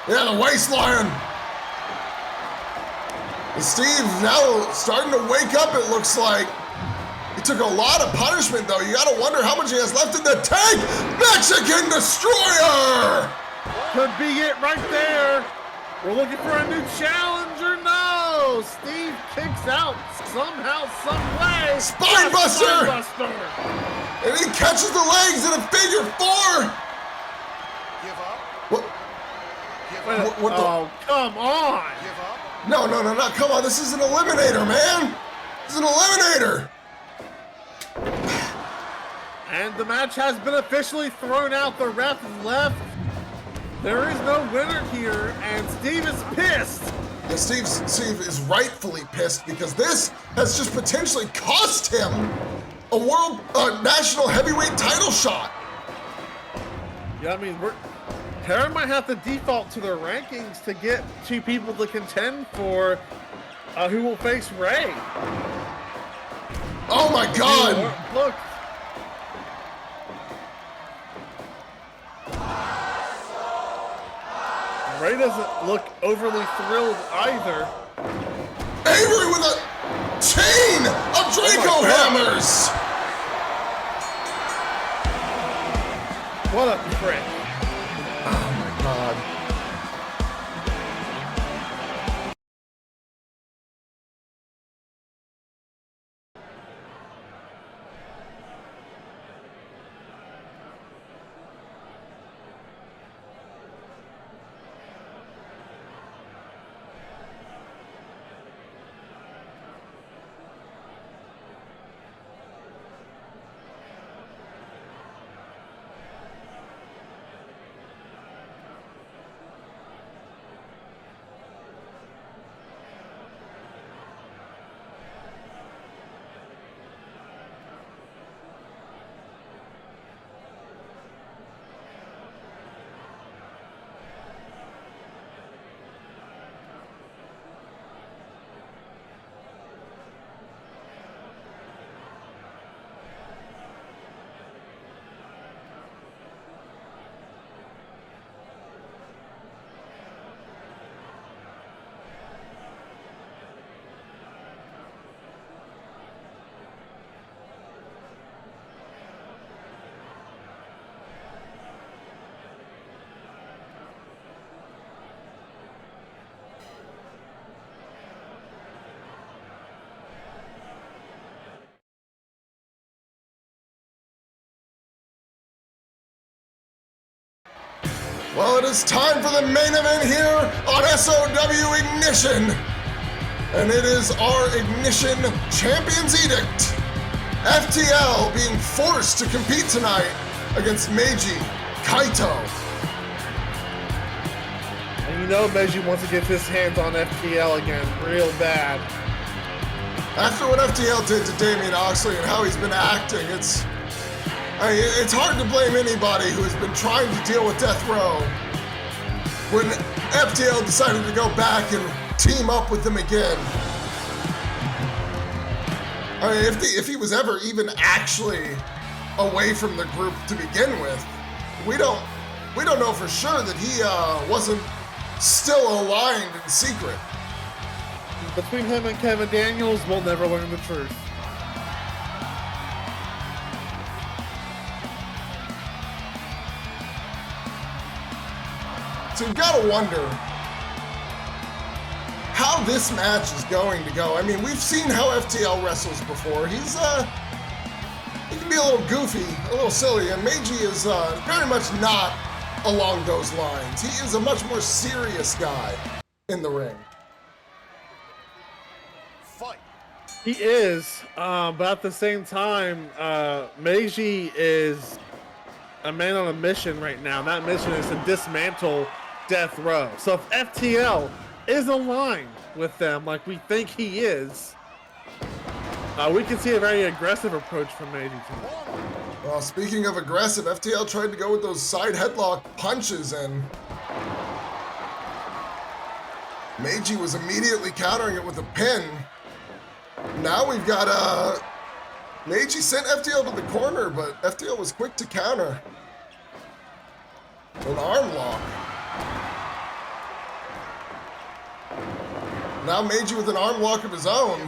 Yeah, the waistline. And Steve now starting to wake up, it looks like. He took a lot of punishment, though. You gotta wonder how much he has left in the tank. Mexican Destroyer! Could be it right there. We're looking for a new challenger. No! Steve kicks out somehow, some way. Spinebuster! Spinebuster. And he catches the legs in a figure 4. Give up. What? Give Wait, up. What the? oh, come on. Give up. No, come on. This is an Eliminator, man. This is an Eliminator. And the match has been officially thrown out. The ref left. There is no winner here, and Steve is pissed. Yeah, Steve is rightfully pissed because this has just potentially cost him a world national heavyweight title shot. Yeah, I mean, Karen might have to default to their rankings to get 2 people to contend for who will face Ray. Oh my God! Look. Ray doesn't look overly thrilled either. Avery with a chain of Draco hammers! What a prick. Oh my God. Well, it is time for the main event here on SOW Ignition. And it is our Ignition Champions Edict. FTL being forced to compete tonight against Meiji Kaito. And you know Meiji wants to get his hands on FTL again real bad. After what FTL did to Damian Oxley and how he's been acting, it's hard to blame anybody who has been trying to deal with Death Row when FTL decided to go back and team up with them again. I mean, if he was ever even actually away from the group to begin with, we don't know for sure that he wasn't still aligned in secret. Between him and Kevin Daniels, we'll never learn the truth. So you've got to wonder how this match is going to go. I mean, we've seen how FTL wrestles before. He can be a little goofy, a little silly, and Meiji is very much not along those lines. He is a much more serious guy in the ring. Fight. He is, but at the same time, Meiji is a man on a mission right now. And that mission is to dismantle Death Row. So if FTL is aligned with them like we think he is, we can see a very aggressive approach from Meiji tonight. Well, speaking of aggressive, FTL tried to go with those side headlock punches, and Meiji was immediately countering it with a pin. Now we've got Meiji sent FTL to the corner, but FTL was quick to counter. An arm lock. Now Meiji with an arm lock of his own.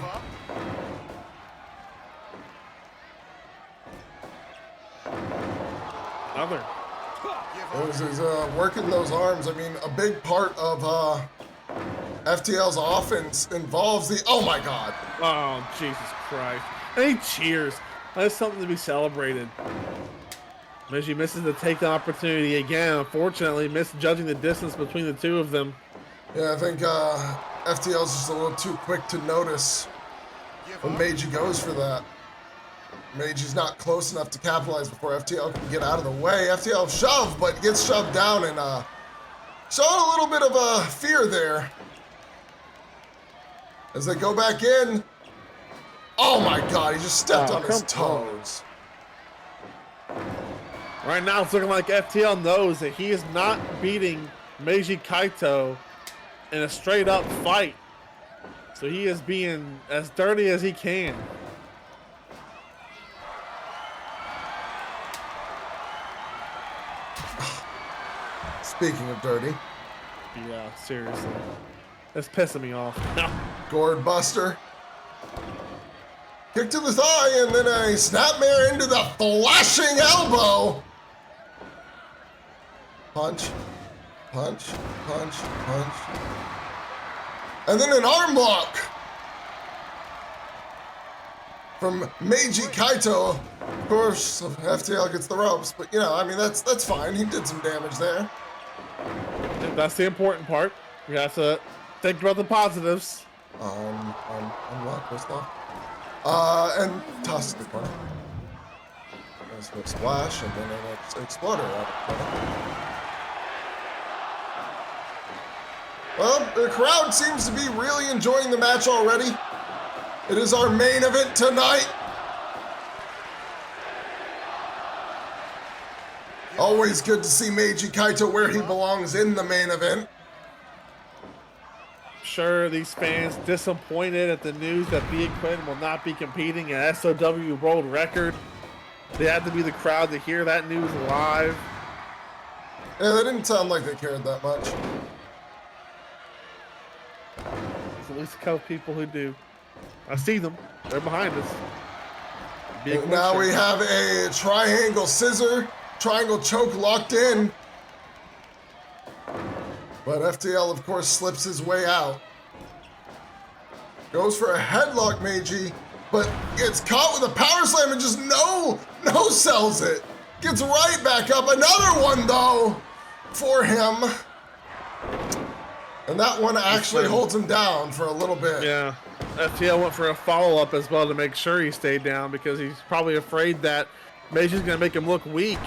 Another. He's working those arms. I mean, a big part of FTL's offense involves the, oh my God. Oh, Jesus Christ. And he cheers. That's something to be celebrated. Meiji misses the takedown opportunity again. Unfortunately, misjudging the distance between the two of them. Yeah, I think FTL's just a little too quick to notice when Meiji goes for that. Meiji's not close enough to capitalize before FTL can get out of the way. FTL shoved, but gets shoved down and showing a little bit of fear there. As they go back in. Oh my God, he just stepped on his toes. Right now, it's looking like FTL knows that he is not beating Meiji Kaito in a straight-up fight. So he is being as dirty as he can. Speaking of dirty. Yeah, seriously. That's pissing me off now. Gourd Buster. Kick to the thigh and then a snapmare into the flashing elbow. Punch, punch, punch, punch. And then an arm lock from Meiji Kaito. Of course, FTL gets the ropes, but you know, I mean, that's fine. He did some damage there. That's the important part. We have to think about the positives. Unlock this lock. And toss to the corner. There's a splash and then an exploder out of the corner. Well, the crowd seems to be really enjoying the match already. It is our main event tonight. Always good to see Meiji Kaito where he belongs in the main event. Sure, these fans disappointed at the news that B and Quinn will not be competing at SOW World Record. They had to be the crowd to hear that news live. Yeah, they didn't sound like they cared that much. There's at least a couple people who do. I see them. They're behind us. Now we have a triangle scissor, triangle choke locked in. But FTL, of course, slips his way out. Goes for a headlock, Meiji, but gets caught with a power slam and just no sells it. Gets right back up. Another one, though, for him. And that one actually holds him down for a little bit. Yeah. FTL went for a follow-up as well to make sure he stayed down because he's probably afraid that Meiji is going to make him look weak.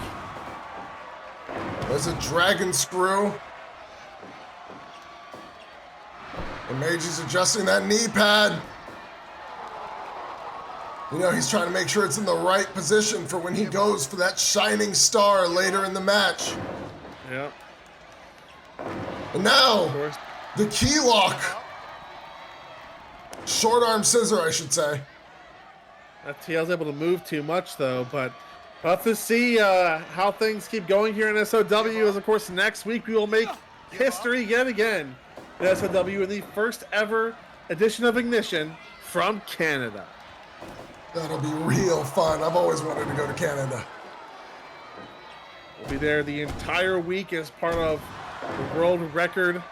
There's a dragon screw. And Meiji's adjusting that knee pad. You know, he's trying to make sure it's in the right position for when he goes for that shining star later in the match. Yep. And now, the key lock. Short arm scissor, I should say. FTL's able to move too much, though, but we'll have to see how things keep going here in SOW, as, of course, next week we will make history yet again in SOW in the first ever edition of Ignition from Canada. That'll be real fun. I've always wanted to go to Canada. We'll be there the entire week as part of the World Record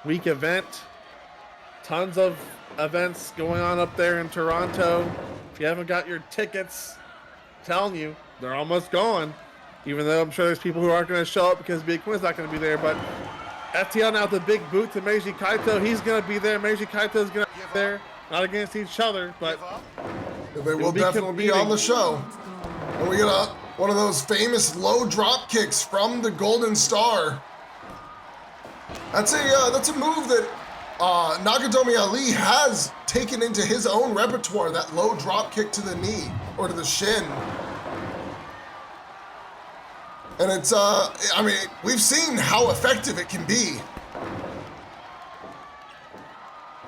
Week event. Tons of events going on up there in Toronto. If you haven't got your tickets, I'm telling you, they're almost gone. Even though I'm sure there's people who aren't going to show up because Big Quinn's not going to be there. But FTL now with the big boot to Meiji Kaito. He's going to be there. Meiji Kaito's going to be there. Not against each other, but they will definitely be on the show. And we got one of those famous low drop kicks from the Golden Star. That's a move that Nakatomi Ali has taken into his own repertoire, that low drop kick to the knee or to the shin. And it's, I mean, we've seen how effective it can be.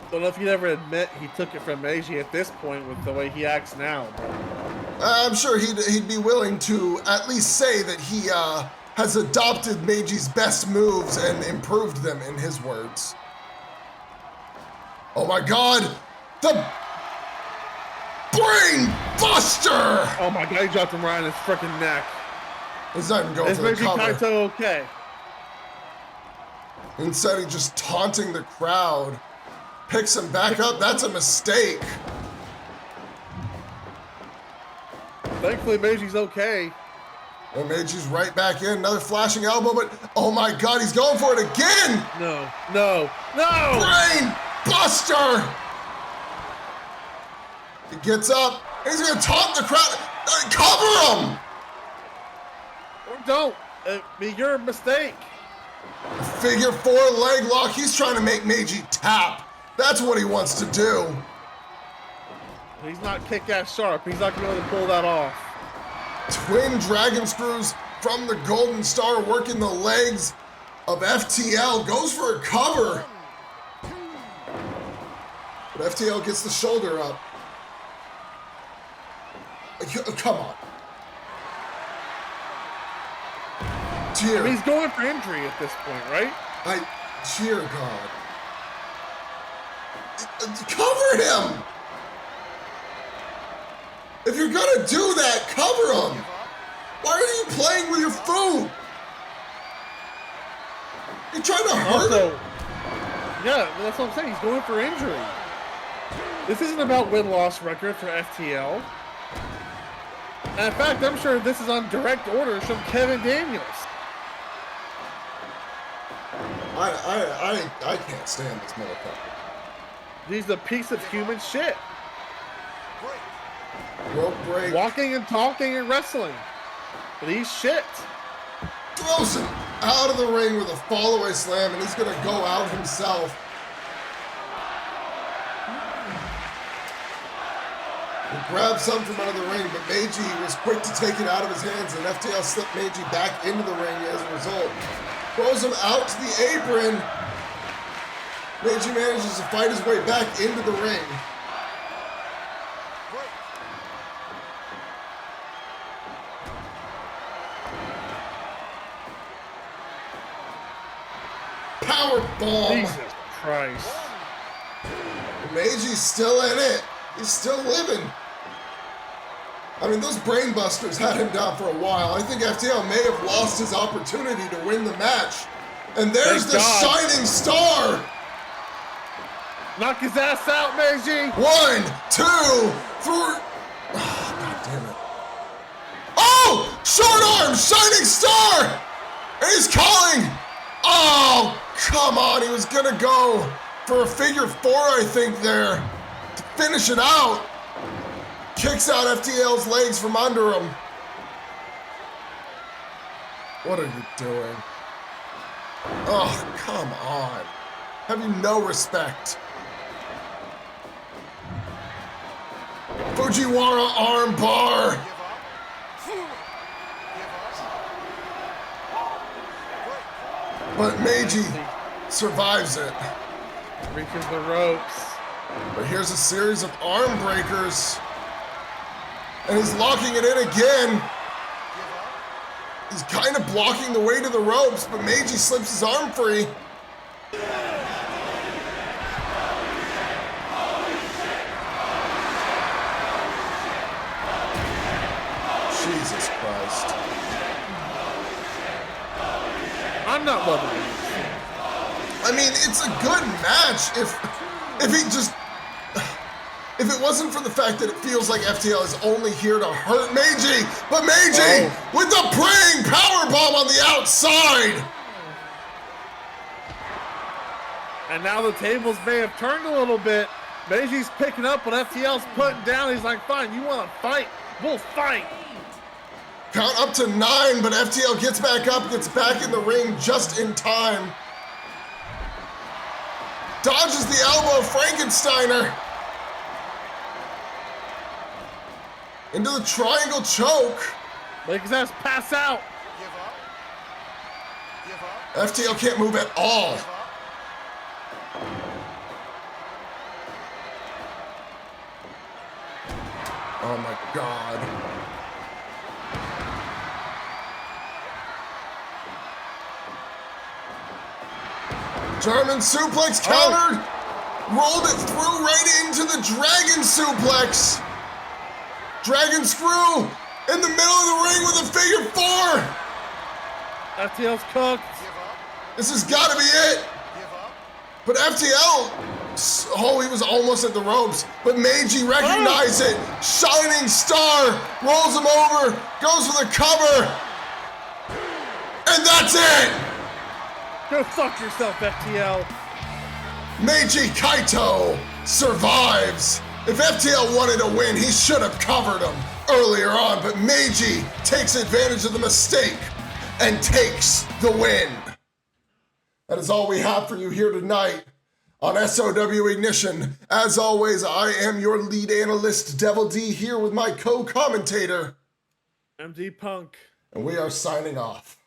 I don't know if he'd ever admit he took it from Meiji at this point with the way he acts now. But I'm sure he'd be willing to at least say that he has adopted Meiji's best moves and improved them, in his words. Oh my God! The Brain Buster! oh my God, he dropped him right on his freaking neck. He's not even going Is for the Meiji cover. Kaito okay? Instead, he's just taunting the crowd. Picks him back up. That's a mistake. Thankfully, Meiji's okay. And Meiji's right back in. Another flashing elbow, but oh my God, he's going for it again! No, no, no! Brain Buster! He gets up. He's gonna taunt the crowd. Cover him! Or don't. It'd be your mistake. Figure 4 leg lock. He's trying to make Meiji tap. That's what he wants to do. He's not kick-ass sharp. He's not going to be able to pull that off. Twin dragon screws from the Golden Star working the legs of FTL. Goes for a cover. But FTL gets the shoulder up. Come on. Dear. I mean, he's going for injury at this point, right? Dear God. Cover him! If you're gonna do that, cover him! Why are you playing with your food? You're trying to hurt him? Yeah, that's what I'm saying. He's going for injury. This isn't about win-loss record for FTL. And in fact, I'm sure this is on direct orders from Kevin Daniels. I can't stand this motherfucker. He's a piece of human shit. Rope break. Walking and talking and wrestling. But he's shit. Throws him out of the ring with a fall-away slam, and he's gonna go out himself. He grabbed some from under the ring, but Meiji was quick to take it out of his hands, and FTL slipped Meiji back into the ring as a result. Throws him out to the apron. Meiji manages to fight his way back into the ring. Power bomb. Jesus Christ. Meiji's still in it. He's still living. I mean, those brain busters had him down for a while. I think FTL may have lost his opportunity to win the match. And there's the shining star. Knock his ass out, Meiji. 1, 2, 3. Oh, God damn it. Oh! Short arm, shining star! And he's calling! Oh, come on. He was gonna go for a figure 4, I think, there. To finish it out. Kicks out FTL's legs from under him. What are you doing? Oh, come on. Have you no respect? Fujiwara arm bar. But Meiji survives it. Reaches the ropes. But here's a series of arm breakers. And he's locking it in again. He's kind of blocking the way to the ropes, but Meiji slips his arm free. Jesus Christ. I'm not loving it. I mean, it's a good match if it wasn't for the fact that it feels like FTL is only here to hurt Meiji, but Meiji with the praying powerbomb on the outside. And now the tables may have turned a little bit. Meiji's picking up what FTL's putting down. He's like, fine, you want to fight? We'll fight. Count up to 9, but FTL gets back up, gets back in the ring just in time. Dodges the elbow, Frankensteiner. Into the triangle choke. Make his ass pass out. Give up. Give up. FTL can't move at all. Give up. Oh my God. German suplex countered. Rolled it through right into the dragon suplex. Dragon screw in the middle of the ring with a figure 4. FTL's cooked. Give up. This has got to be it. Give up. But FTL, oh, he was almost at the ropes. But Meiji recognized it. Shining star, rolls him over, goes for the cover. And that's it. Go fuck yourself, FTL. Meiji Kaito survives. If FTL wanted to win, he should have covered him earlier on, but Meiji takes advantage of the mistake and takes the win. That is all we have for you here tonight on SOW Ignition. As always, I am your lead analyst, Devil D, here with my co-commentator, MD Punk. and we are signing off.